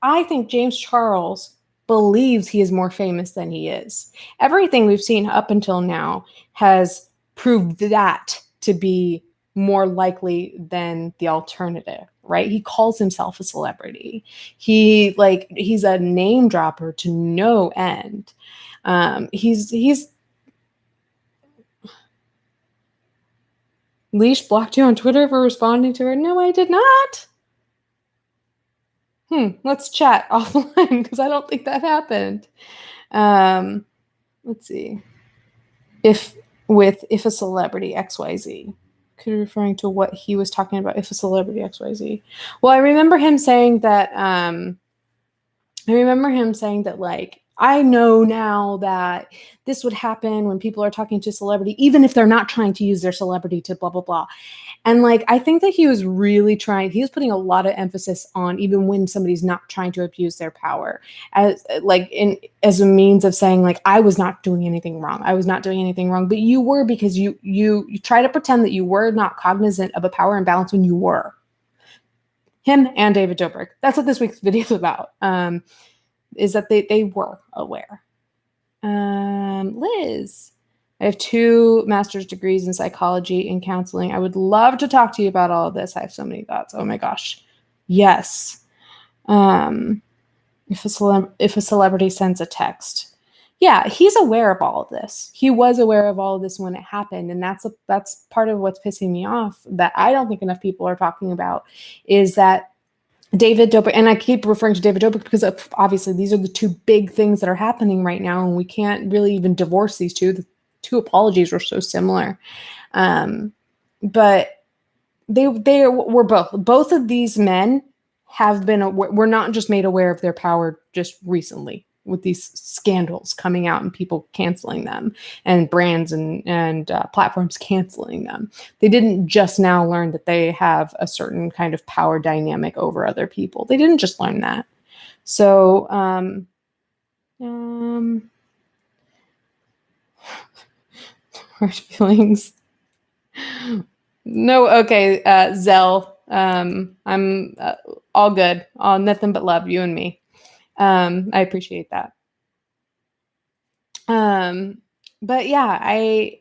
I think James Charles believes he is more famous than he is. Everything we've seen up until now has proved that to be more likely than the alternative, right? He calls himself a celebrity. He's a name dropper to no end. He's Leash blocked you on Twitter for responding to her. No, I did not. Let's chat offline because I don't think that happened. Let's see. If a celebrity XYZ. Could be referring to what he was talking about, if a celebrity XYZ. Well, I remember him saying that like I know now that this would happen when people are talking to a celebrity, even if they're not trying to use their celebrity to blah, blah, blah. And like, I think that he was really trying, he was putting a lot of emphasis on even when somebody's not trying to abuse their power as as a means of saying like, I was not doing anything wrong. I was not doing anything wrong, but you were, because you try to pretend that you were not cognizant of a power imbalance when you were. Him and David Dobrik. That's what this week's video is about. Is that they were aware. Liz, I have 2 master's degrees in psychology and counseling. I would love to talk to you about all of this. I have so many thoughts. Oh my gosh. Yes. If a celebrity sends a text, yeah, he's aware of all of this. He was aware of all of this when it happened, and that's part of what's pissing me off that I don't think enough people are talking about, is that David Dobrik, and I keep referring to David Dobrik because obviously these are the 2 big things that are happening right now, and we can't really even divorce these two. The 2 apologies were so similar, but they were both of these men have been were not just made aware of their power just recently with these scandals coming out and people canceling them and brands and platforms canceling them. They didn't just now learn that they have a certain kind of power dynamic over other people. They didn't just learn that. So, hurt feelings. No, okay, Zell. I'm all good. All nothing but love, you and me. I appreciate that. But yeah, I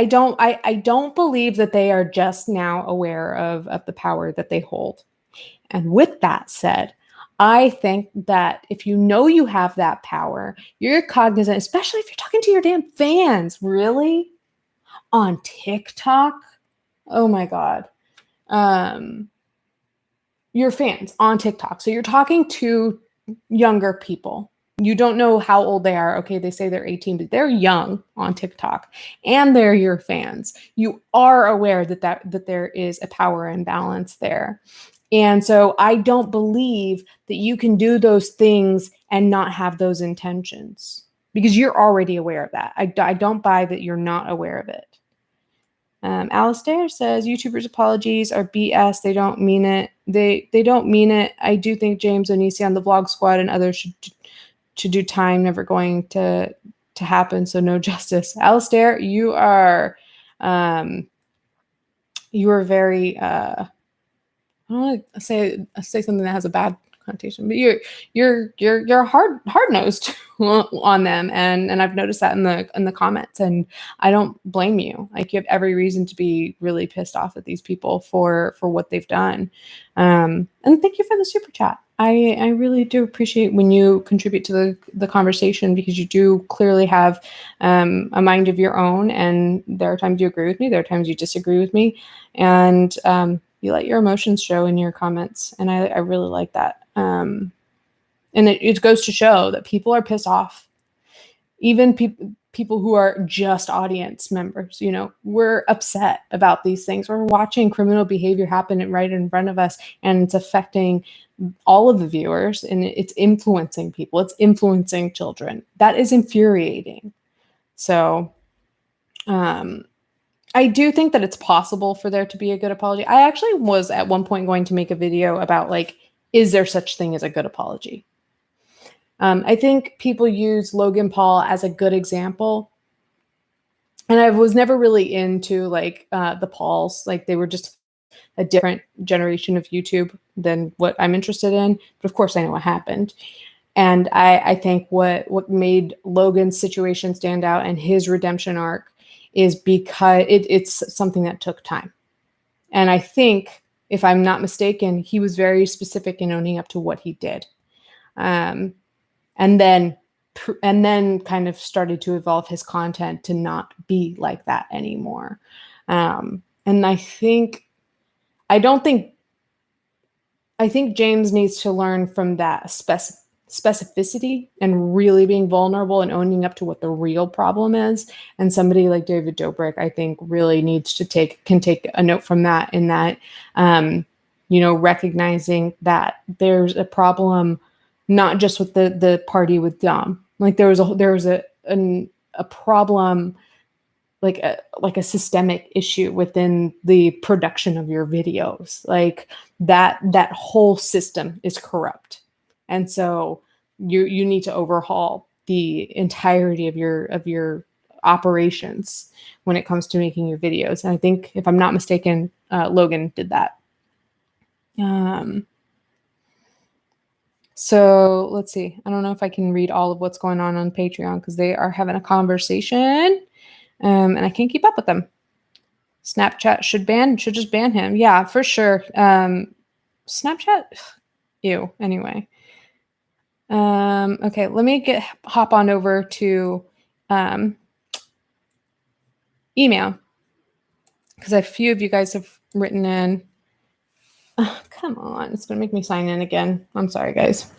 don't believe that they are just now aware of the power that they hold. And with that said, I think that if you know you have that power, you're cognizant, especially if you're talking to your damn fans, really? On TikTok? Oh my God. Your fans on TikTok. So you're talking to younger people. You don't know how old they are. Okay, they say they're 18, but they're young on TikTok and they're your fans. You are aware that there is a power imbalance there. And so I don't believe that you can do those things and not have those intentions, because you're already aware of that. I don't buy that you're not aware of it. Alistair says YouTubers' apologies are BS. They don't mean it. They don't mean it. I do think James Onisi on the Vlog Squad and others should do time. Never going to happen. So no justice. Alistair, you are very I don't want to say something that has a bad connotation, but you're hard nosed on them, and I've noticed that in the comments, and I don't blame you. Like, you have every reason to be really pissed off at these people for what they've done. And thank you for the super chat. I really do appreciate when you contribute to the conversation, because you do clearly have a mind of your own, and there are times you agree with me, there are times you disagree with me, and you let your emotions show in your comments, and I really like that. And it goes to show that people are pissed off. Even people who are just audience members, we're upset about these things. We're watching criminal behavior happen right in front of us, and it's affecting all of the viewers, and it's influencing people. It's influencing children. That is infuriating. So, I do think that it's possible for there to be a good apology. I actually was at one point going to make a video about, like, is there such thing as a good apology? I think people use Logan Paul as a good example. And I was never really into the Pauls. Like, they were just a different generation of YouTube than what I'm interested in. But of course I know what happened. And I think what made Logan's situation stand out and his redemption arc is because it's something that took time. And I think, if I'm not mistaken, he was very specific in owning up to what he did. And then kind of started to evolve his content to not be like that anymore. And I think James needs to learn from that specificity and really being vulnerable and owning up to what the real problem is. And somebody like David Dobrik, I think, really needs to take a note from that, in that, recognizing that there's a problem not just with the party with Dom. Like there was a problem, like a systemic issue within the production of your videos. Like that whole system is corrupt. And so you need to overhaul the entirety of your operations when it comes to making your videos. And I think, if I'm not mistaken, Logan did that. So let's see. I don't know if I can read all of what's going on Patreon because they are having a conversation, and I can't keep up with them. Snapchat should just ban him. Yeah, for sure. Snapchat, ew. Anyway. Okay, let me hop on over to email, because a few of you guys have written in. Oh, come on, it's gonna make me sign in again. I'm sorry, guys.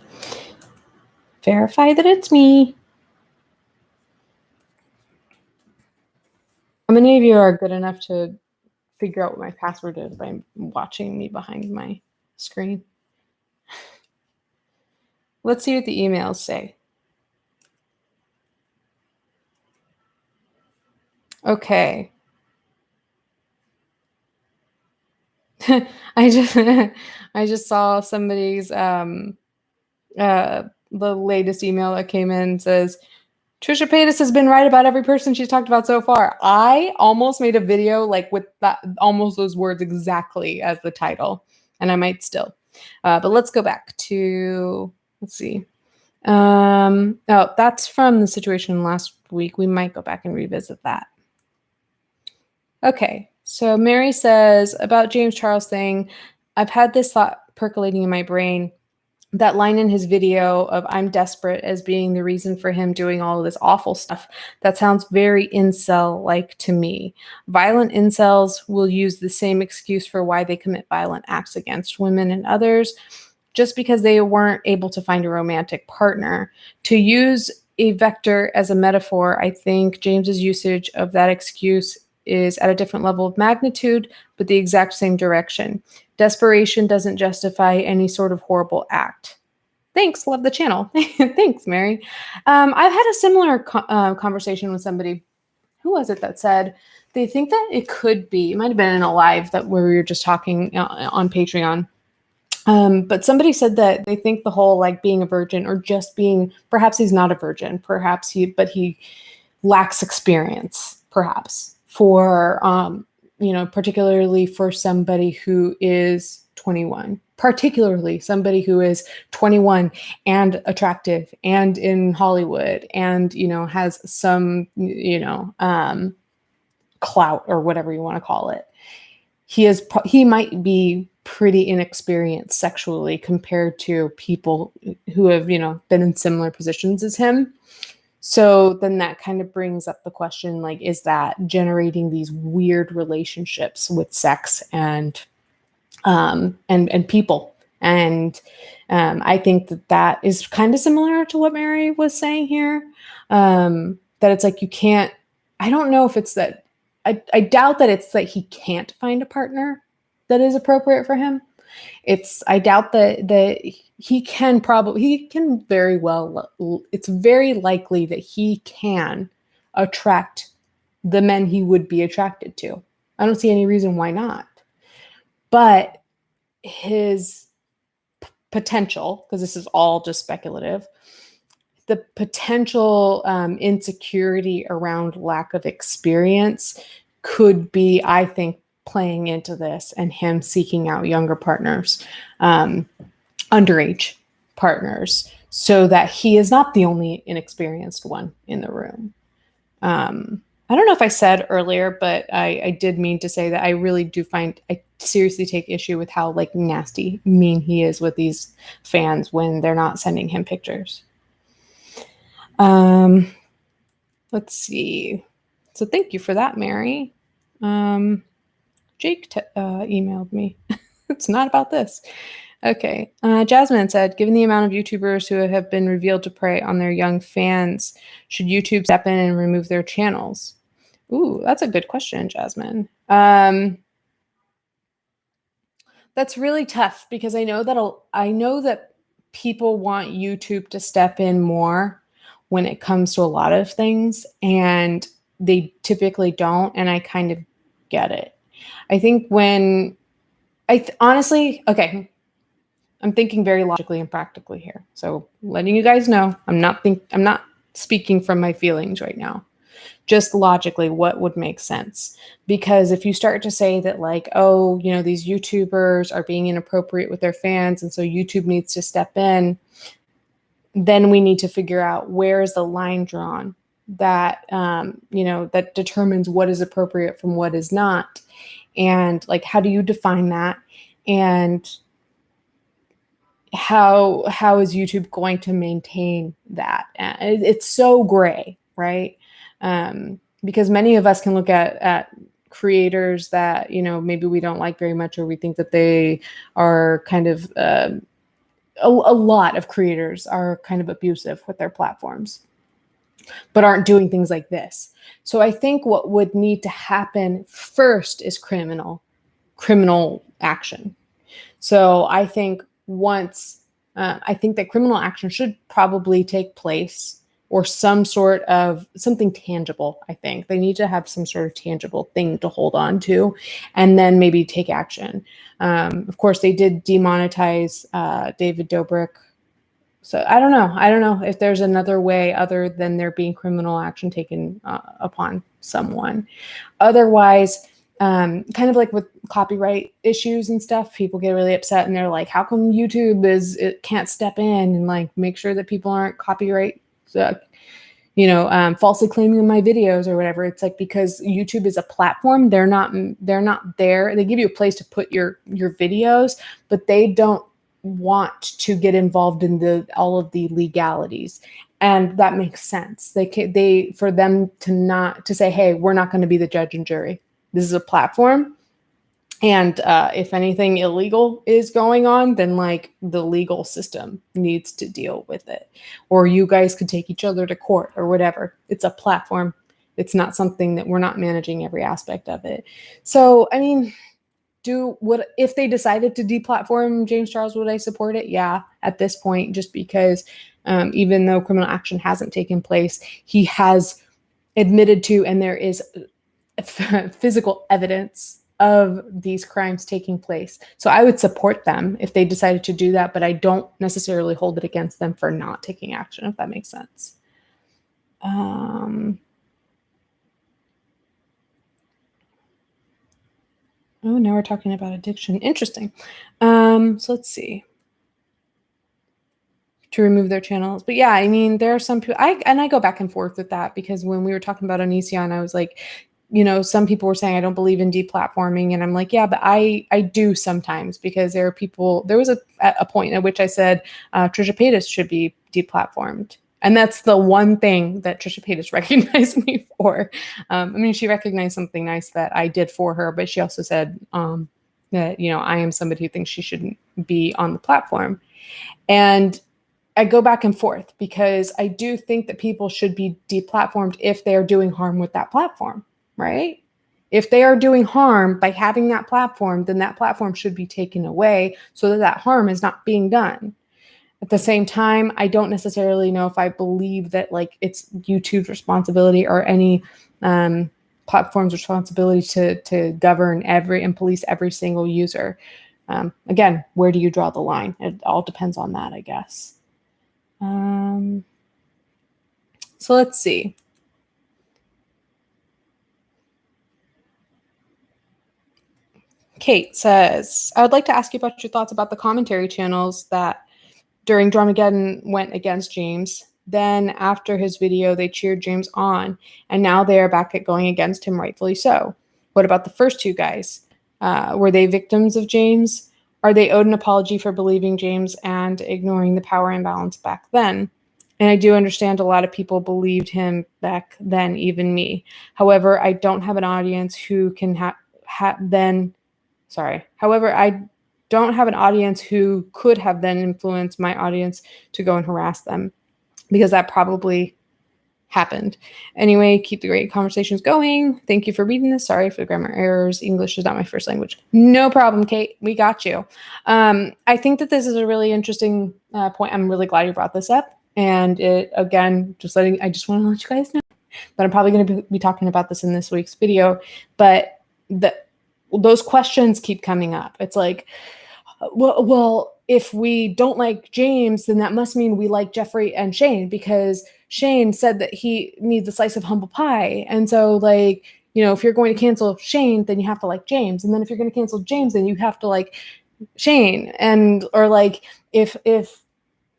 Verify that it's me. How many of you are good enough to figure out what my password is by watching me behind my screen? Let's see what the emails say. Okay. I just saw somebody's the latest email that came in says, Trisha Paytas has been right about every person she's talked about so far. I almost made a video like with that, almost those words exactly as the title, and I might still. But let's go back to, let's see. Oh, that's from the situation last week. We might go back and revisit that. Okay, so Mary says, about James Charles thing, I've had this thought percolating in my brain. That line in his video of "I'm desperate" as being the reason for him doing all of this awful stuff, that sounds very incel-like to me. Violent incels will use the same excuse for why they commit violent acts against women and others, just because they weren't able to find a romantic partner. To use a vector as a metaphor, I think James's usage of that excuse is at a different level of magnitude, but the exact same direction. Desperation doesn't justify any sort of horrible act. Thanks, love the channel. Thanks, Mary. I've had a similar conversation with somebody. Who was it that said they think that it could be, it might have been in a live that where we were just talking on Patreon. But somebody said that they think the whole like being a virgin, or just being, perhaps he's not a virgin, perhaps he lacks experience, perhaps for, particularly for somebody who is 21, particularly somebody who is 21 and attractive and in Hollywood and, has some, clout or whatever you want to call it. He might be pretty inexperienced sexually compared to people who have, been in similar positions as him. So then that kind of brings up the question, like, is that generating these weird relationships with sex and people? And I think that is kind of similar to what Mary was saying here. That it's like, you can't, I don't know if it's that, I doubt that it's that he can't find a partner that is appropriate for him. I doubt that he can very well, it's very likely that he can attract the men he would be attracted to. I don't see any reason why not. But his potential, because this is all just speculative, the potential insecurity around lack of experience could be, I think, playing into this and him seeking out younger partners, underage partners, so that he is not the only inexperienced one in the room. I don't know if I said earlier, but I did mean to say that I really do I seriously take issue with how like nasty, mean he is with these fans when they're not sending him pictures. Let's see. So thank you for that, Mary. Jake emailed me. It's not about this. Okay. Jasmine said, given the amount of YouTubers who have been revealed to prey on their young fans, should YouTube step in and remove their channels? Ooh, that's a good question, Jasmine. That's really tough, because I know that people want YouTube to step in more when it comes to a lot of things, and they typically don't, and I kind of get it. I think when honestly, okay, I'm thinking very logically and practically here. So letting you guys know, I'm not speaking from my feelings right now. Just logically, what would make sense? Because if you start to say that, like, oh, you know, these YouTubers are being inappropriate with their fans, and so YouTube needs to step in, then we need to figure out where is the line drawn that, you know, that determines what is appropriate from what is not. And like, how do you define that? And how is YouTube going to maintain that? It's so gray, right? Because many of us can look at creators that, you know, maybe we don't like very much, or we think that they are kind of a lot of creators are kind of abusive with their platforms, but aren't doing things like this. So I think what would need to happen first is criminal action. So I think I think that criminal action should probably take place, or some sort of something tangible. I think they need to have some sort of tangible thing to hold on to, and then maybe take action. Of course, they did demonetize David Dobrik. So I don't know if there's another way other than there being criminal action taken upon someone. Otherwise, kind of like with copyright issues and stuff, people get really upset and they're like, how come YouTube it can't step in and like make sure that people aren't copyright, falsely claiming my videos or whatever. It's like, because YouTube is a platform, they're not there. They give you a place to put your videos, but they don't want to get involved in all of the legalities. And that makes sense. For them to say, hey, we're not going to be the judge and jury. This is a platform. And if anything illegal is going on, then like the legal system needs to deal with it. Or you guys could take each other to court or whatever. It's a platform. It's not something that we're not managing every aspect of it. So, I mean, if they decided to deplatform James Charles, would I support it? Yeah, at this point, just because even though criminal action hasn't taken place, he has admitted to, and there is physical evidence of these crimes taking place. So I would support them if they decided to do that, but I don't necessarily hold it against them for not taking action, if that makes sense. Oh, now we're talking about addiction. Interesting. So let's see. To remove their channels. But yeah, I mean, there are some people, I go back and forth with that, because when we were talking about Onision, I was like, you know, some people were saying I don't believe in deplatforming, and I'm like, yeah, but I do sometimes, because there was a point at which I said Trisha Paytas should be deplatformed. And that's the one thing that Trisha Paytas recognized me for. I mean, she recognized something nice that I did for her, but she also said that, you know, I am somebody who thinks she shouldn't be on the platform. And I go back and forth, because I do think that people should be deplatformed if they're doing harm with that platform, right? If they are doing harm by having that platform, then that platform should be taken away so that that harm is not being done. At the same time, I don't necessarily know if I believe that like it's YouTube's responsibility or any platform's responsibility to govern and police every single user. Again, where do you draw the line? It all depends on that, I guess. So let's see. Kate says, I would like to ask you about your thoughts about the commentary channels that during Dramageddon went against James. Then after his video, they cheered James on, and now they are back at going against him, rightfully so. What about the first two guys? Were they victims of James? Are they owed an apology for believing James and ignoring the power imbalance back then? And I do understand a lot of people believed him back then, even me. However, I don't have an audience who can However, I don't have an audience who could have then influenced my audience to go and harass them, because that probably happened. Anyway, keep the great conversations going. Thank you for reading this. Sorry for the grammar errors. English is not my first language. No problem, Kate. We got you. I think that this is a really interesting point. I'm really glad you brought this up. And it, again, I just want to let you guys know that I'm probably going to be talking about this in this week's video. But those questions keep coming up. It's like, well, if we don't like James, then that must mean we like Jeffrey and Shane, because Shane said that he needs a slice of humble pie. And so, like, you know, if you're going to cancel Shane, then you have to like James. And then if you're going to cancel James, then you have to like Shane. And, or like, if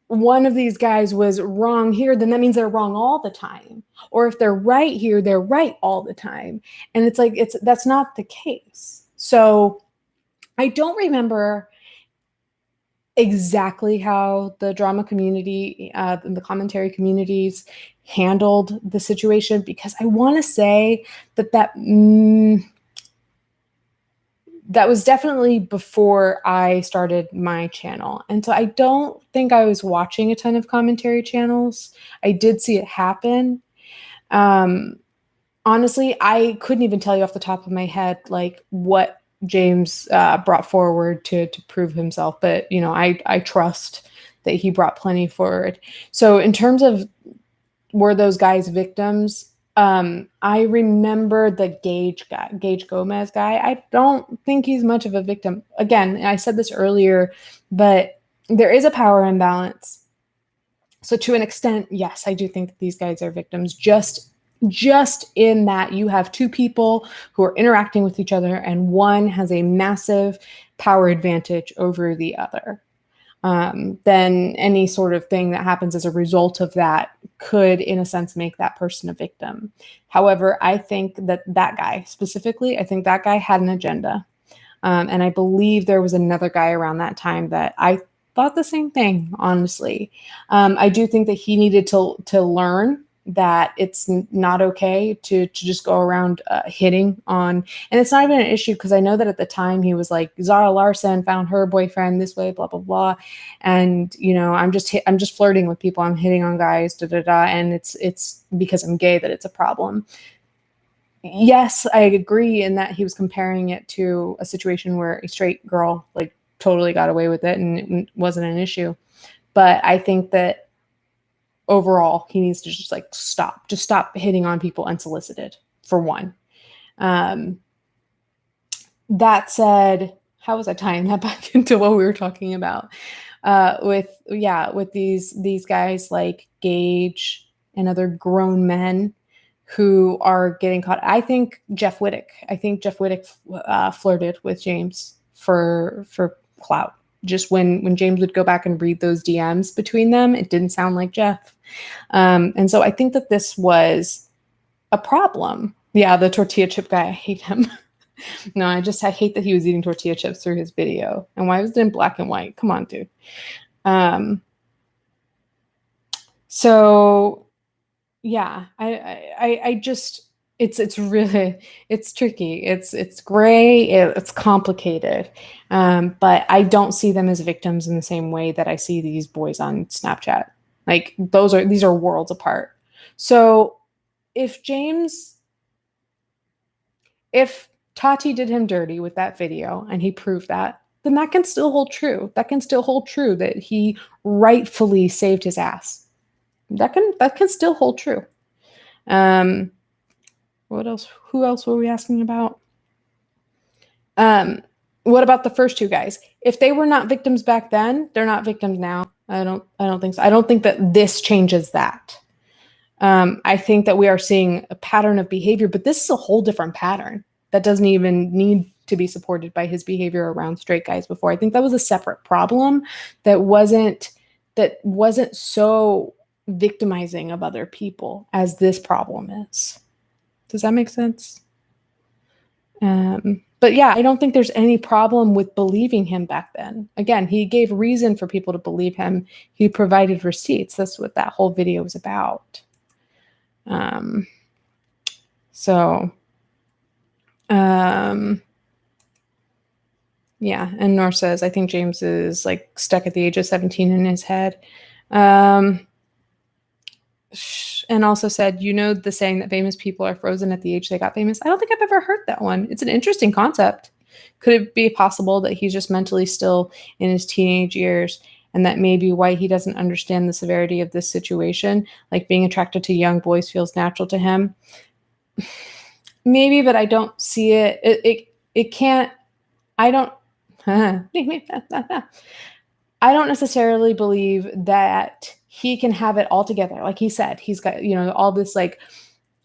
one of these guys was wrong here, then that means they're wrong all the time. Or if they're right here, they're right all the time. And it's like, that's not the case. So I don't remember exactly how the drama community and the commentary communities handled the situation, because I want to say that was definitely before I started my channel. And so I don't think I was watching a ton of commentary channels. I did see it happen. Honestly, I couldn't even tell you off the top of my head, like, what James brought forward to prove himself. But, you know, I trust that he brought plenty forward. So in terms of, were those guys victims? I remember the Gage Gomez guy. I don't think he's much of a victim. Again, I said this earlier, but there is a power imbalance. So to an extent, yes, I do think that these guys are victims, just in that you have two people who are interacting with each other and one has a massive power advantage over the other. Then any sort of thing that happens as a result of that could, in a sense, make that person a victim. However, I think that guy specifically, I think that guy had an agenda. And I believe there was another guy around that time that I thought the same thing, honestly. I do think that he needed to learn that it's not okay to just go around hitting on, and it's not even an issue, because I know that at the time he was like, Zara Larson found her boyfriend this way, blah blah blah, and you know, I'm just flirting with people, I'm hitting on guys, da da da, and it's because I'm gay that it's a problem. Yes, I agree in that he was comparing it to a situation where a straight girl like totally got away with it and it wasn't an issue, but I think that overall, he needs to just stop hitting on people unsolicited, for one. That said, how was I tying that back into what we were talking about? With these guys like Gage and other grown men who are getting caught. I think Jeff Wittick flirted with James for clout. Just when James would go back and read those DMs between them, it didn't sound like Jeff. And so I think that this was a problem. Yeah, the tortilla chip guy, I hate him. No, I hate that he was eating tortilla chips through his video. And why was it in black and white? Come on, dude. So yeah, I just, it's really, it's tricky. It's gray. It's complicated. But I don't see them as victims in the same way that I see these boys on Snapchat. Like these are worlds apart. So if Tati did him dirty with that video and he proved that, then that can still hold true. That can still hold true that he rightfully saved his ass. That can still hold true. What else? Who else were we asking about? What about the first two guys? If they were not victims back then, they're not victims now. I don't think so. I don't think that this changes that. I think that we are seeing a pattern of behavior, but this is a whole different pattern that doesn't even need to be supported by his behavior around straight guys before. I think that was a separate problem that wasn't so victimizing of other people as this problem is. Does that make sense? But yeah, I don't think there's any problem with believing him back then. Again, he gave reason for people to believe him. He provided receipts. That's what that whole video was about. Yeah, and Nor says, I think James is like stuck at the age of 17 in his head. And also said, the saying that famous people are frozen at the age they got famous. I don't think I've ever heard that one. It's an interesting concept. Could it be possible that he's just mentally still in his teenage years, and that may be why he doesn't understand the severity of this situation? Like being attracted to young boys feels natural to him. Maybe, but I don't see it. It can't. I don't. I don't necessarily believe that he can have it all together. Like he said, he's got, all this, like,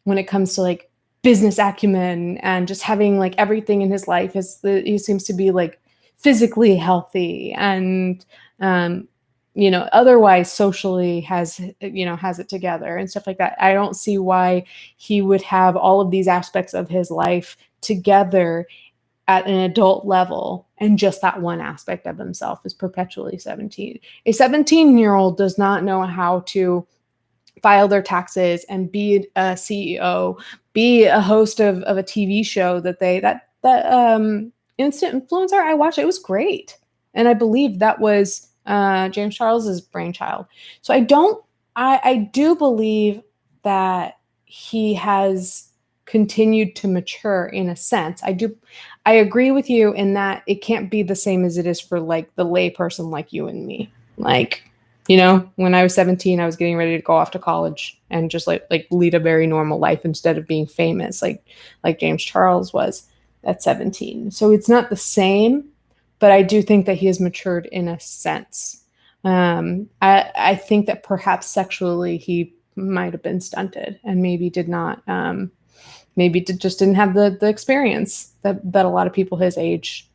when it comes to like business acumen and just having like everything in his life, he seems to be like physically healthy and, otherwise socially has it together and stuff like that. I don't see why he would have all of these aspects of his life together at an adult level, and just that one aspect of himself is perpetually 17. A 17-year-old does not know how to file their taxes and be a CEO, be a host of a TV show that Instant Influencer I watched. It was great. And I believe that was James Charles's brainchild. So I do believe that he has continued to mature in a sense. I agree with you in that it can't be the same as it is for like the lay person like you and me. Like, when I was 17, I was getting ready to go off to college and just like lead a very normal life instead of being famous, like James Charles was at 17. So it's not the same, but I do think that he has matured in a sense. I think that perhaps sexually he might have been stunted and maybe did not, just didn't have the experience that a lot of people his age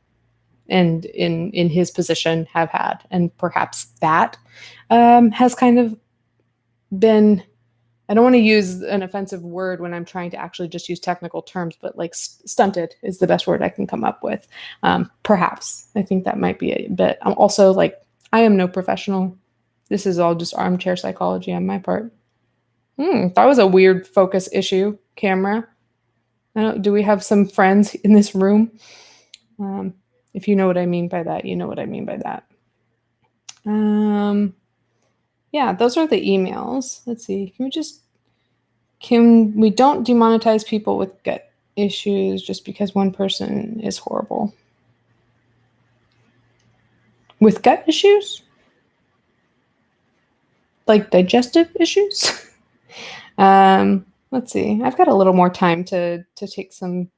and in his position have had. And perhaps that has kind of been, I don't want to use an offensive word when I'm trying to actually just use technical terms, but like stunted is the best word I can come up with. Perhaps. I think that might be it. But I'm also like, I am no professional. This is all just armchair psychology on my part. That was a weird focus issue, camera. Do we have some friends in this room? If you know what I mean by that, you know what I mean by that. Yeah, those are the emails. Let's see. Can we don't demonetize people with gut issues just because one person is horrible? With gut issues? Like digestive issues? Let's see. I've got a little more time to take some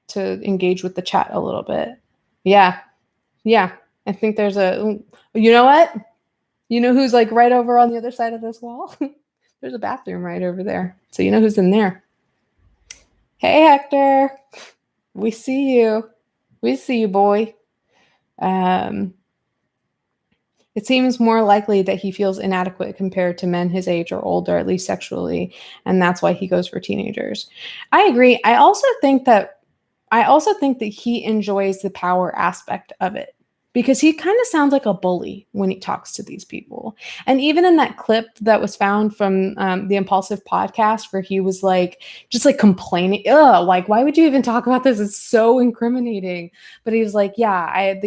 to engage with the chat a little bit. Yeah. I think there's you know what? You know who's like right over on the other side of this wall? There's a bathroom right over there. So you know who's in there. Hey, Hector. We see you. We see you, boy. It seems more likely that he feels inadequate compared to men his age or older, at least sexually, and that's why he goes for teenagers. I agree. I also think that he enjoys the power aspect of it, because he kind of sounds like a bully when he talks to these people. And even in that clip that was found from the Impulsive podcast, where he was like, just like complaining, like, why would you even talk about this? It's so incriminating. But he was like, yeah, I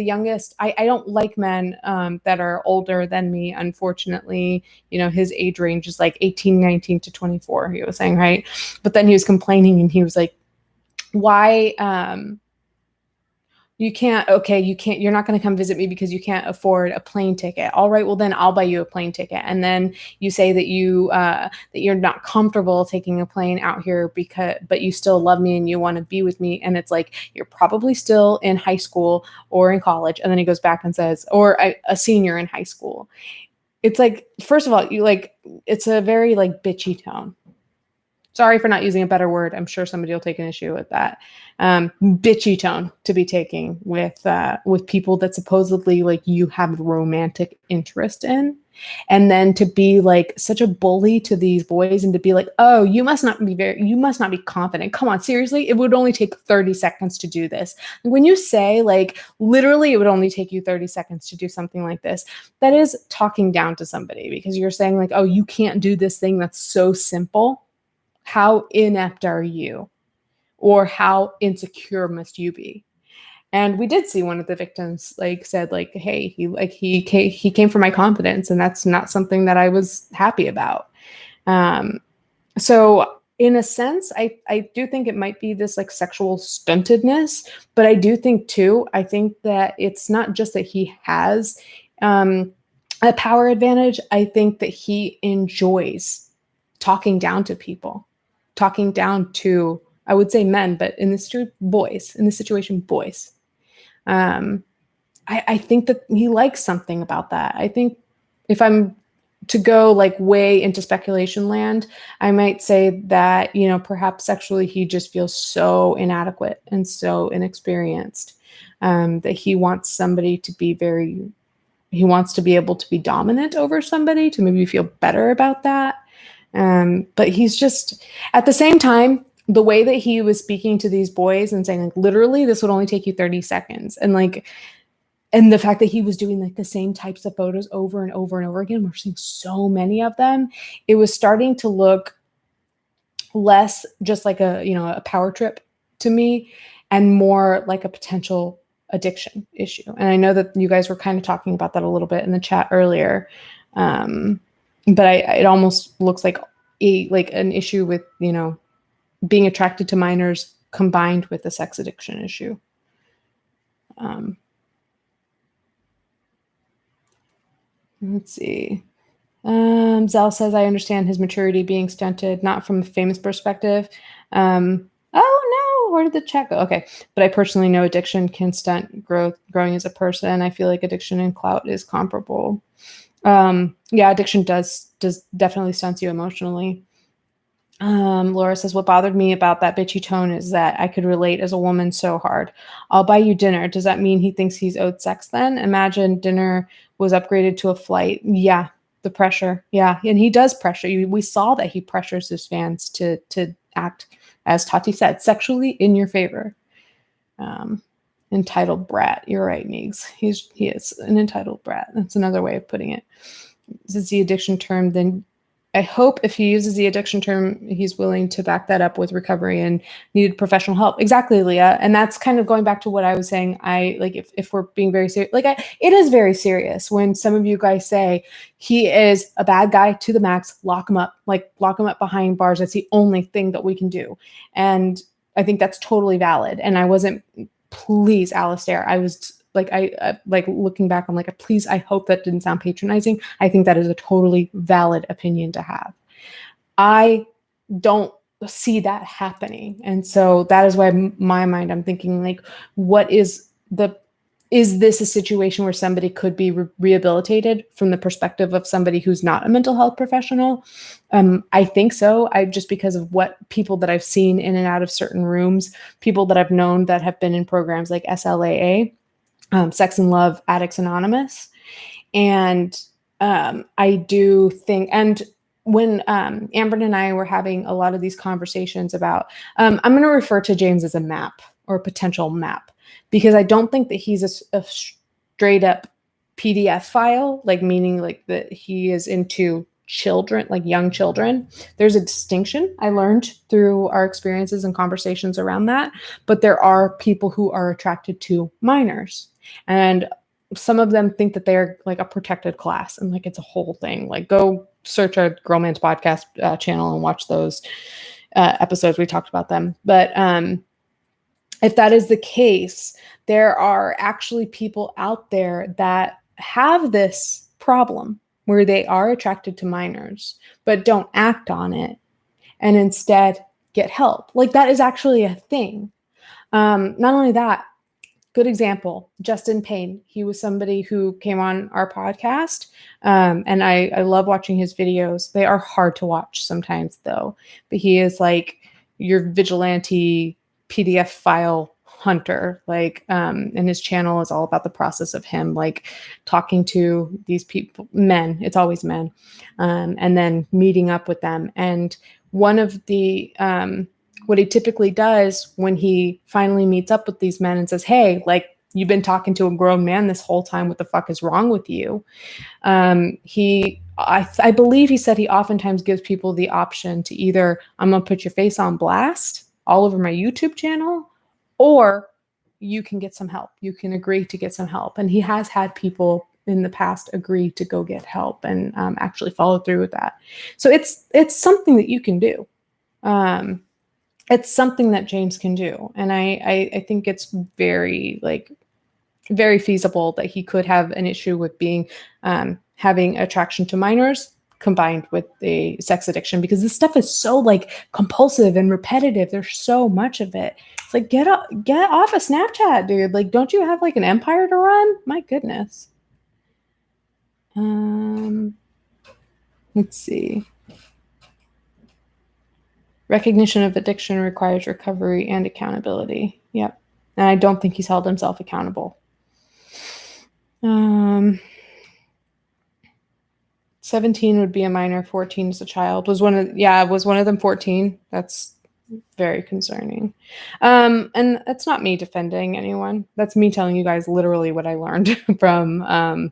don't like men that are older than me. Unfortunately, his age range is like 18, 19 to 24, he was saying, right? But then he was complaining and he was like, why, you're not going to come visit me because you can't afford a plane ticket. All right, well then I'll buy you a plane ticket. And then you say that you're not comfortable taking a plane out here but you still love me and you want to be with me. And it's like, you're probably still in high school or in college. And then he goes back and says, or a senior in high school. It's like, first of all, it's a very like bitchy tone. Sorry for not using a better word. I'm sure somebody will take an issue with that. Bitchy tone to be taking with people that supposedly like you have romantic interest in, and then to be like such a bully to these boys and to be like, oh, you must not be confident. Come on, seriously, it would only take 30 seconds to do this. When you say like literally it would only take you 30 seconds to do something like this, that is talking down to somebody, because you're saying like, oh, you can't do this thing that's so simple. How inept are you? Or how insecure must you be? And we did see one of the victims like said like, hey, he came for my confidence, and that's not something that I was happy about. So in a sense, I do think it might be this like sexual stuntedness, but I do think too, I think that it's not just that he has a power advantage. I think that he enjoys talking down to people, talking down to, I would say men, but in this situation, boys. I think that he likes something about that. I think if I'm to go like way into speculation land, I might say that, perhaps sexually he just feels so inadequate and so inexperienced, that he wants somebody to be he wants to be able to be dominant over somebody to maybe feel better about that. But he's just, at the same time, the way that he was speaking to these boys and saying like, literally, this would only take you 30 seconds. And the fact that he was doing like the same types of photos over and over and over again, we're seeing so many of them. It was starting to look less just like a power trip to me and more like a potential addiction issue. And I know that you guys were kind of talking about that a little bit in the chat earlier. But it almost looks like an issue with, being attracted to minors combined with the sex addiction issue. Let's see. Zell says, I understand his maturity being stunted, not from a famous perspective. Oh no, where did the chat go? Okay. But I personally know addiction can stunt growing as a person. I feel like addiction and clout is comparable. Yeah, addiction does definitely stunts you emotionally. Laura says, what bothered me about that bitchy tone is that I could relate as a woman so hard. I'll buy you dinner. Does that mean he thinks he's owed sex then? Imagine dinner was upgraded to a flight. Yeah, the pressure. Yeah, and he does pressure you. We saw that he pressures his fans to act, as Tati said, sexually in your favor. Entitled brat. You're right, Meegs. He is an entitled brat. That's another way of putting it. This is the addiction term, then I hope if he uses the addiction term, he's willing to back that up with recovery and needed professional help. Exactly, Leah. And that's kind of going back to what I was saying. I like if we're being very serious, it is very serious when some of you guys say he is a bad guy to the max, lock him up behind bars. That's the only thing that we can do. And I think that's totally valid. And I wasn't, please, Alistair, I was I looking back, I'm like, please, I hope that didn't sound patronizing. I think that is a totally valid opinion to have. I don't see that happening. And so that is why in my mind, I'm thinking like, is this a situation where somebody could be rehabilitated from the perspective of somebody who's not a mental health professional? I think so. Just because of what people that I've seen in and out of certain rooms, people that I've known that have been in programs like SLAA, Sex and Love Addicts Anonymous. And I do think, and when Amber and I were having a lot of these conversations about, I'm going to refer to James as a map or a potential map, because I don't think that he's a straight up PDF file, meaning that he is into children, like young children. There's a distinction I learned through our experiences and conversations around that. But there are people who are attracted to minors. And some of them think that they're like a protected class and it's a whole thing. Go search our Girlman's podcast channel and watch those episodes. We talked about them. But if that is the case, there are actually people out there that have this problem where they are attracted to minors, but don't act on it and instead get help. That is actually a thing. Not only that, good example, Justin Payne. He was somebody who came on our podcast, and I love watching his videos. They are hard to watch sometimes, though. But he is your vigilante PDF file hunter. And his channel is all about the process of him talking to these people, men. It's always men, and then meeting up with them. And one of the what he typically does when he finally meets up with these men and says, hey, you've been talking to a grown man this whole time. What the fuck is wrong with you? I believe he said he oftentimes gives people the option to either, I'm going to put your face on blast all over my YouTube channel, or you can get some help. You can agree to get some help. And he has had people in the past agree to go get help and actually follow through with that. So it's something that you can do. It's something that James can do. And I think it's very feasible that he could have an issue with being having attraction to minors combined with the sex addiction, because this stuff is so compulsive and repetitive. There's so much of it. It's like, get off of Snapchat, dude. Like, don't you have an empire to run? My goodness. Let's see. Recognition of addiction requires recovery and accountability. Yep. And I don't think he's held himself accountable. 17 would be a minor, 14 is a child. Was one of them 14? That's very concerning. And that's not me defending anyone. That's me telling you guys literally what I learned from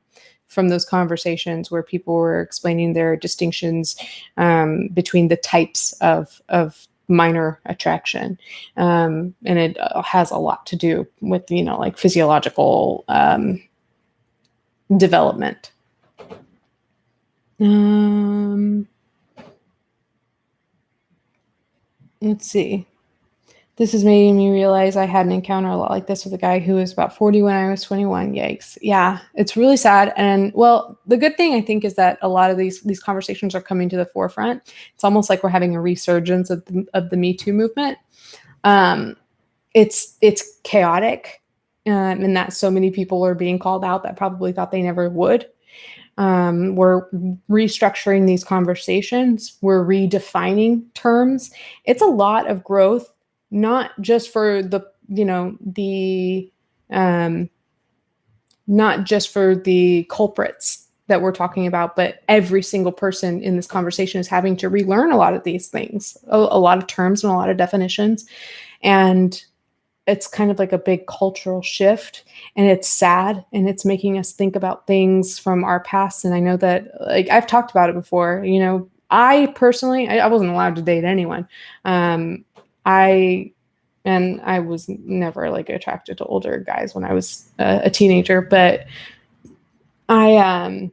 those conversations where people were explaining their distinctions between the types of minor attraction. And it has a lot to do with, physiological development. Let's see. This is making me realize I had an encounter a lot like this with a guy who was about 40 when I was 21. Yikes. Yeah, it's really sad. And well, the good thing I think is that a lot of these conversations are coming to the forefront. It's almost like we're having a resurgence of the Me Too movement. It's chaotic, and that so many people are being called out that probably thought they never would. We're restructuring these conversations. We're redefining terms. It's a lot of growth, not just for not just for the culprits that we're talking about, but every single person in this conversation is having to relearn a lot of these things, a lot of terms and a lot of definitions. And it's kind of like a big cultural shift, and it's sad, and it's making us think about things from our past. And I know that, I've talked about it before, I personally, I wasn't allowed to date anyone. I was never attracted to older guys when I was a teenager, but I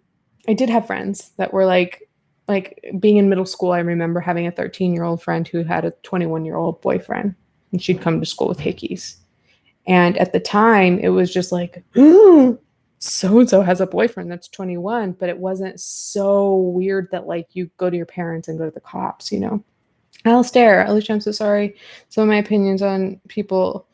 did have friends that were like being in middle school. I remember having a 13-year-old friend who had a 21-year-old boyfriend, and she'd come to school with hickeys. And at the time it was just like, ooh, so-and-so has a boyfriend that's 21, but it wasn't so weird that you go to your parents and go to the cops, Alistair, Alicia, I'm so sorry. Some of my opinions on people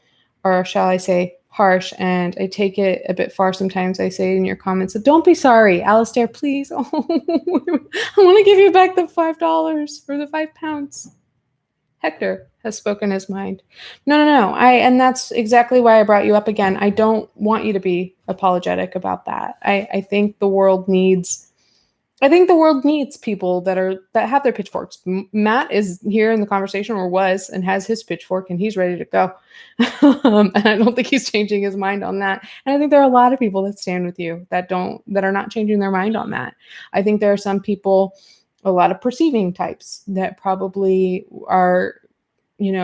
are, shall I say, harsh, and I take it a bit far sometimes. I say in your comments, so don't be sorry, Alistair, please. Oh, I want to give you back the $5 or the £5. Hector has spoken his mind. No. And that's exactly why I brought you up again. I don't want you to be apologetic about that. I think the world needs people that have their pitchforks. Matt is here in the conversation, or was, and has his pitchfork, and he's ready to go. And I don't think he's changing his mind on that. And I think there are a lot of people that stand with you that are not changing their mind on that. I think there are some people, a lot of perceiving types, that probably are,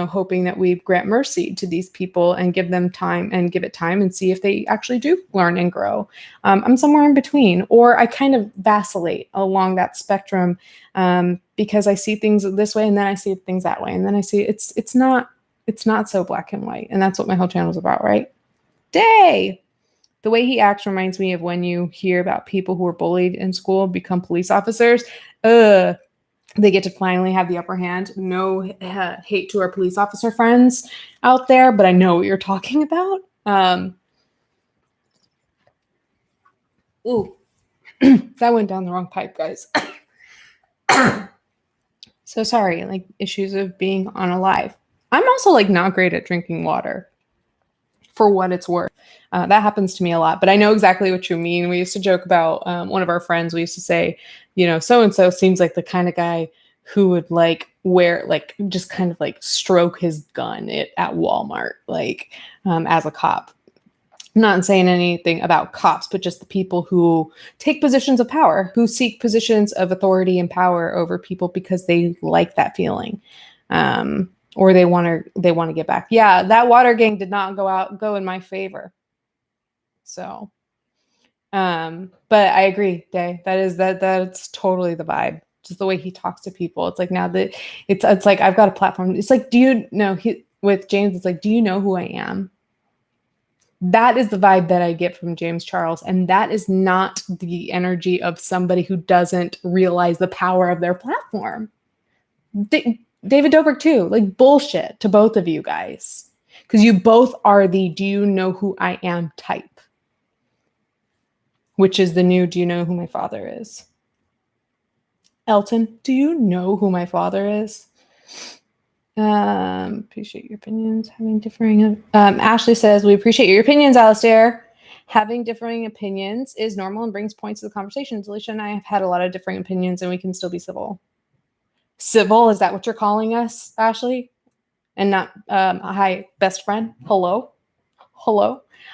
hoping that we grant mercy to these people and give them time and give it time and see if they actually do learn and grow. I'm somewhere in between, or I kind of vacillate along that spectrum, because I see things this way and then I see things that way. And then I see it's not so black and white. And that's what my whole channel is about, right? Day. The way he acts reminds me of when you hear about people who were bullied in school become police officers. They get to finally have the upper hand. No hate to our police officer friends out there, but I know what you're talking about. Ooh, that went down the wrong pipe, guys. So sorry, issues of being unalive. I'm also not great at drinking water, for what it's worth. That happens to me a lot, but I know exactly what you mean. We used to joke about one of our friends. We used to say, so-and-so seems like the kind of guy who would wear, just kind of stroke his gun at Walmart, as a cop. I'm not saying anything about cops, but just the people who take positions of power, who seek positions of authority and power over people because they like that feeling. Or they want to get back. Yeah, that water gang did not go in my favor. So But I agree, Day. That's totally the vibe. Just the way he talks to people. It's like now that it's like I've got a platform. It's like, do you know he with James, it's like, do you know who I am? That is the vibe that I get from James Charles. And that is not the energy of somebody who doesn't realize the power of their platform. David Dobrik too, like bullshit to both of you guys. Because you both are the do you know who I am type. Which is the new do you know who my father is? Elton, do you know who my father is? Appreciate your opinions. Having differing. Ashley says, we appreciate your opinions, Alistair. Having differing opinions is normal and brings points to the conversation. Alicia and I have had a lot of differing opinions and we can still be civil. Civil? Is that what you're calling us, Ashley? And not, hi, best friend. Hello.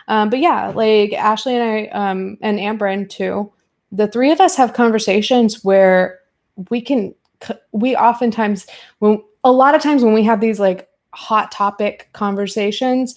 But yeah, like Ashley and I, and Amberin too, the three of us have conversations where we oftentimes, a lot of times when we have these like hot topic conversations,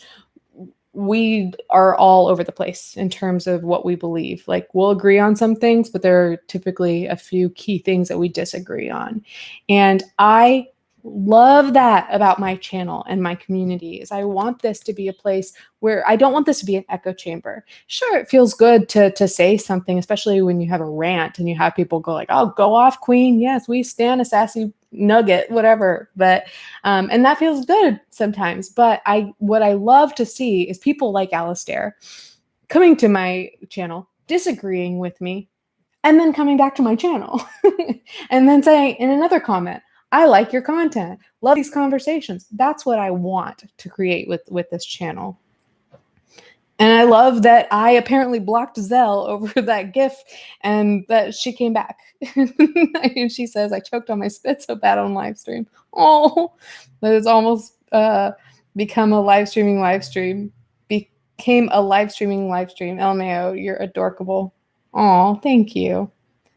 we are all over the place in terms of what we believe. Like we'll agree on some things, but there are typically a few key things that we disagree on. And I love that about my channel and my community is I want this to be a place where I don't want this to be an echo chamber. Sure, it feels good to say something, especially when you have a rant and you have people go like, oh, go off, queen. Yes, we stand a sassy nugget, whatever. But and that feels good sometimes. But what I love to see is people like Alistair coming to my channel, disagreeing with me, and then coming back to my channel and then saying in another comment, I like your content. Love these conversations. That's what I want to create with this channel. And I love that I apparently blocked Zell over that GIF and that she came back. And she says, I choked on my spit so bad on live stream. Oh, that it's almost become a live streaming live stream. Became a live streaming live stream. LMAO, you're adorable. Oh, thank you.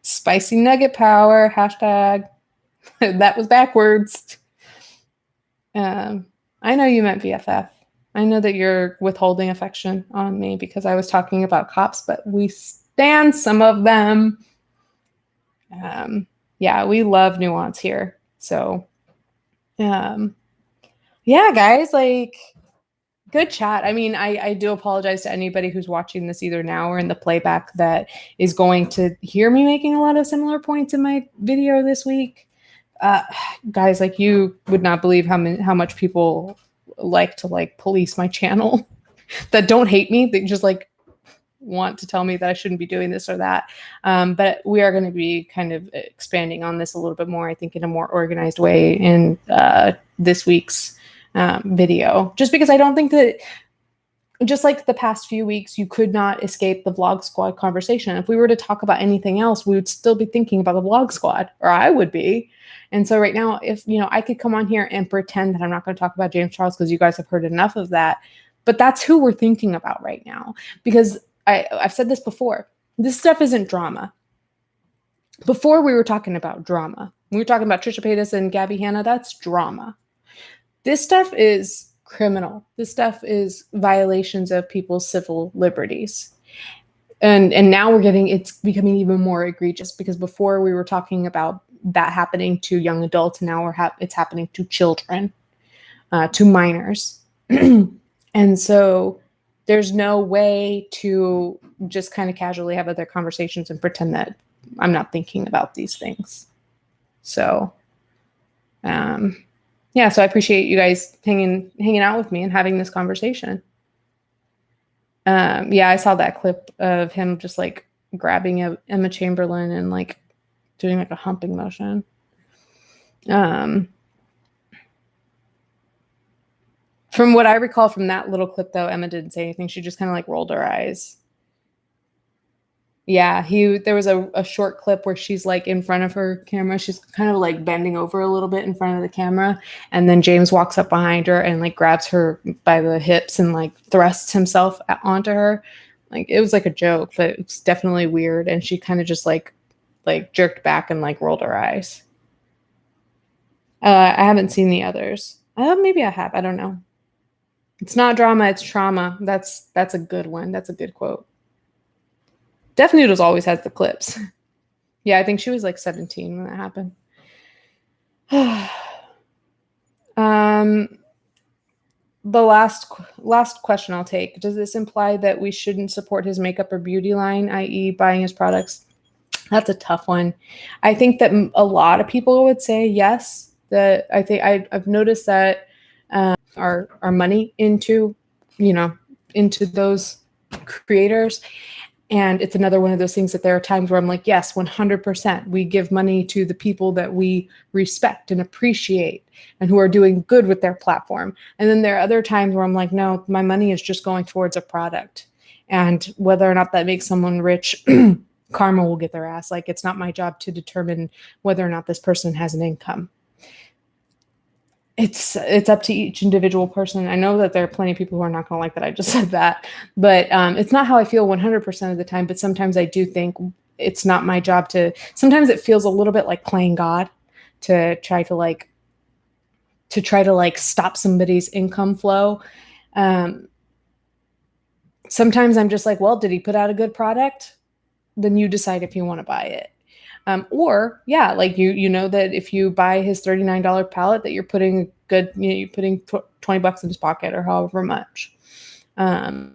Spicy nugget power. Hashtag. That was backwards. I know you meant BFF. I know that you're withholding affection on me because I was talking about cops, but we stand some of them. Yeah, we love Nuance here. So, yeah, guys, like, good chat. I mean, I do apologize to anybody who's watching this either now or in the playback that is going to hear me making a lot of similar points in my video this week. Guys, like you would not believe how much people like to like police my channel that don't hate me. They just like want to tell me that I shouldn't be doing this or that. But we are going to be kind of expanding on this a little bit more, I think, in a more organized way in this week's video, just because I don't think that just like the past few weeks, you could not escape the Vlog Squad conversation. If we were to talk about anything else, we would still be thinking about the Vlog Squad, or I would be. And so right now, if I could come on here and pretend that I'm not going to talk about James Charles because you guys have heard enough of that, but that's who we're thinking about right now. Because I've said this before, this stuff isn't drama. Before we were talking about drama. We were talking about Trisha Paytas and Gabbie Hanna. That's drama. This stuff is criminal. This stuff is violations of people's civil liberties. And now it's becoming even more egregious because before we were talking about that happening to young adults, now it's happening to children, to minors. And so there's no way to just kind of casually have other conversations and pretend that I'm not thinking about these things. So, yeah, so I appreciate you guys hanging out with me and having this conversation. Yeah, I saw that clip of him just like grabbing Emma Chamberlain and like doing like a humping motion. From what I recall from that little clip, though, Emma didn't say anything. She just kind of like rolled her eyes. Yeah, there was a short clip where she's like in front of her camera. She's kind of like bending over a little bit in front of the camera. And then James walks up behind her and like grabs her by the hips and like thrusts himself onto her. Like it was like a joke, but it's definitely weird. And she kind of just like jerked back and like rolled her eyes. I haven't seen the others. Maybe I have. I don't know. It's not drama, it's trauma. That's a good one. That's a good quote. Def Noodles always has the clips. Yeah, I think she was like 17 when that happened. The last question I'll take. Does this imply that we shouldn't support his makeup or beauty line, i.e. buying his products? That's a tough one. I think that a lot of people would say yes. That I think I've noticed that our money into, into those creators. And it's another one of those things that there are times where I'm like, yes, 100%. We give money to the people that we respect and appreciate and who are doing good with their platform. And then there are other times where I'm like, no, my money is just going towards a product. And whether or not that makes someone rich, karma will get their ass. Like, it's not my job to determine whether or not this person has an income. It's up to each individual person. I know that there are plenty of people who are not going to like that I just said that, but it's not how I feel 100% of the time. But sometimes I do think it's not my job to. Sometimes it feels a little bit like playing God to try to stop somebody's income flow. Sometimes I'm just like, well, did he put out a good product? Then you decide if you want to buy it. Or yeah, like you know that if you buy his $39 palette, that you're putting you're putting $20 in his pocket or however much. I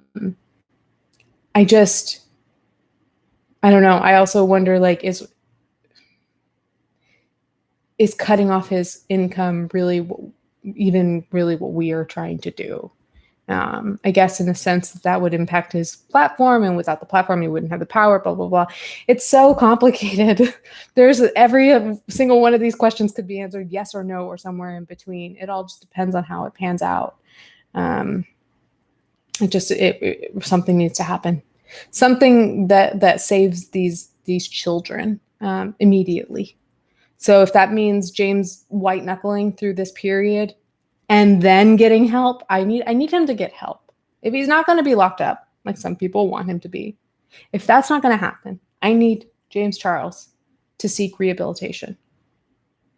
don't know. I also wonder, like, is cutting off his income really what we are trying to do? I guess in a sense that would impact his platform, and without the platform, he wouldn't have the power, blah, blah, blah. It's so complicated. There's every single one of these questions could be answered yes or no or somewhere in between. It all just depends on how it pans out. Something needs to happen. Something that saves these children immediately. So if that means James white knuckling through this period, and then getting help, I need him to get help. If he's not going to be locked up, like some people want him to be, if that's not going to happen, I need James Charles to seek rehabilitation.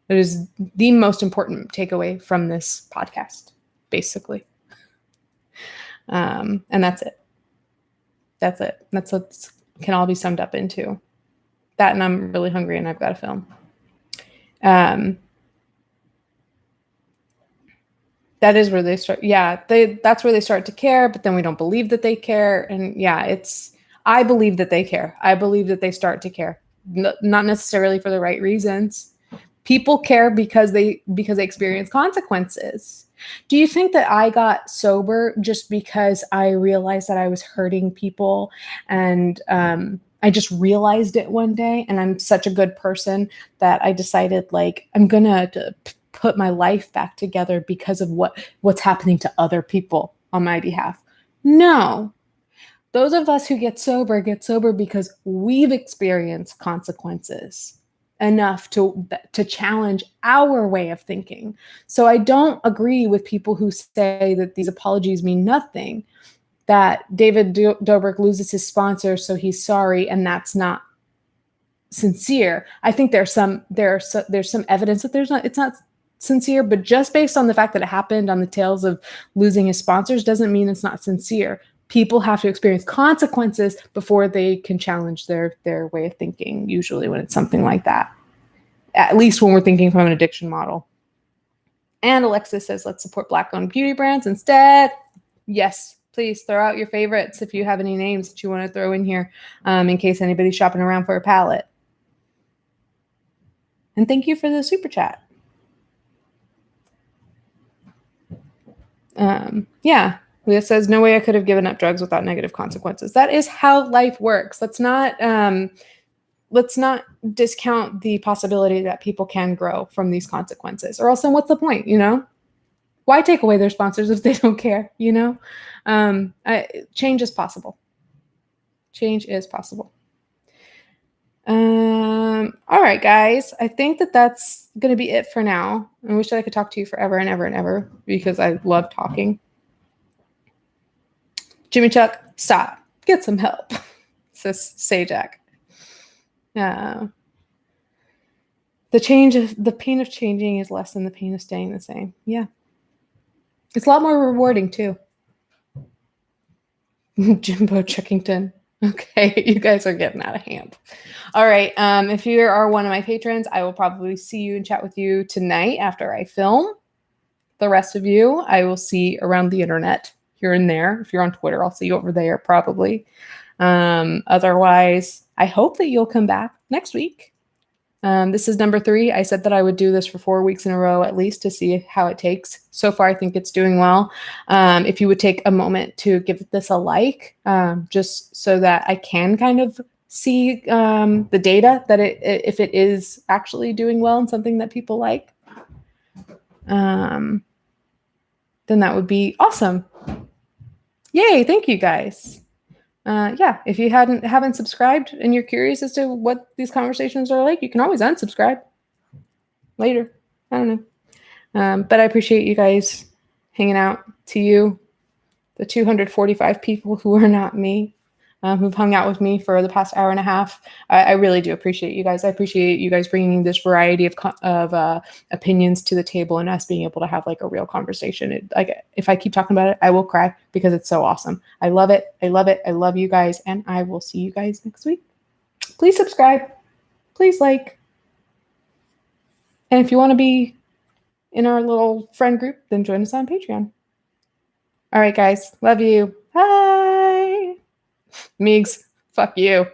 It is the most important takeaway from this podcast, basically. And that's it. That's it. That's what can all be summed up into. That, and I'm really hungry and I've got to film. That is where they start. Yeah, that's where they start to care, but then we don't believe that they care. And yeah, I believe that they care. I believe that they start to care, not necessarily for the right reasons. People care because they experience consequences. Do you think that I got sober just because I realized that I was hurting people, and I just realized it one day, and I'm such a good person that I decided, like, I'm gonna put my life back together because of what's happening to other people on my behalf? No. Those of us who get sober because we've experienced consequences enough to challenge our way of thinking. So I don't agree with people who say that these apologies mean nothing, that David Dobrik loses his sponsor, so he's sorry, and that's not sincere. I think there's some evidence that it's not sincere, but just based on the fact that it happened on the tails of losing his sponsors doesn't mean it's not sincere. People have to experience consequences before they can challenge their way of thinking, usually when it's something like that. At least when we're thinking from an addiction model. And Alexis says, let's support Black-owned beauty brands instead. Yes, please throw out your favorites if you have any names that you want to throw in here, in case anybody's shopping around for a palette. And thank you for the super chat. Yeah, Leah says, no way I could have given up drugs without negative consequences. That is how life works. Let's not discount the possibility that people can grow from these consequences, or else then what's the point, Why take away their sponsors if they don't care, Change is possible. Change is possible. All right, guys. I think that's going to be it for now. I wish that I could talk to you forever and ever and ever, because I love talking. Jimmy Chuck, stop. Get some help, says Sajak. The pain of changing is less than the pain of staying the same. Yeah. It's a lot more rewarding, too. Jimbo Chuckington. Okay, you guys are getting out of hand. All right. If you are one of my patrons, I will probably see you and chat with you tonight after I film. The rest of you, I will see around the internet here and there. If you're on Twitter, I'll see you over there probably. Otherwise, I hope that you'll come back next week. This is number 3. I said that I would do this for 4 weeks in a row at least to see how it takes. So far, I think it's doing well. If you would take a moment to give this a like, just so that I can kind of see the data that if it is actually doing well and something that people like, then that would be awesome. Yay! Thank you guys. Yeah, if you haven't subscribed and you're curious as to what these conversations are like, you can always unsubscribe later. I don't know. But I appreciate you guys hanging out. To you, the 245 people who are not me, who've hung out with me for the past hour and a half. I really do appreciate you guys. I appreciate you guys bringing this variety of opinions to the table and us being able to have like a real conversation. If I keep talking about it, I will cry because it's so awesome. I love it. I love it. I love you guys. And I will see you guys next week. Please subscribe. Please like. And if you want to be in our little friend group, then join us on Patreon. All right, guys. Love you. Bye. Meigs, fuck you.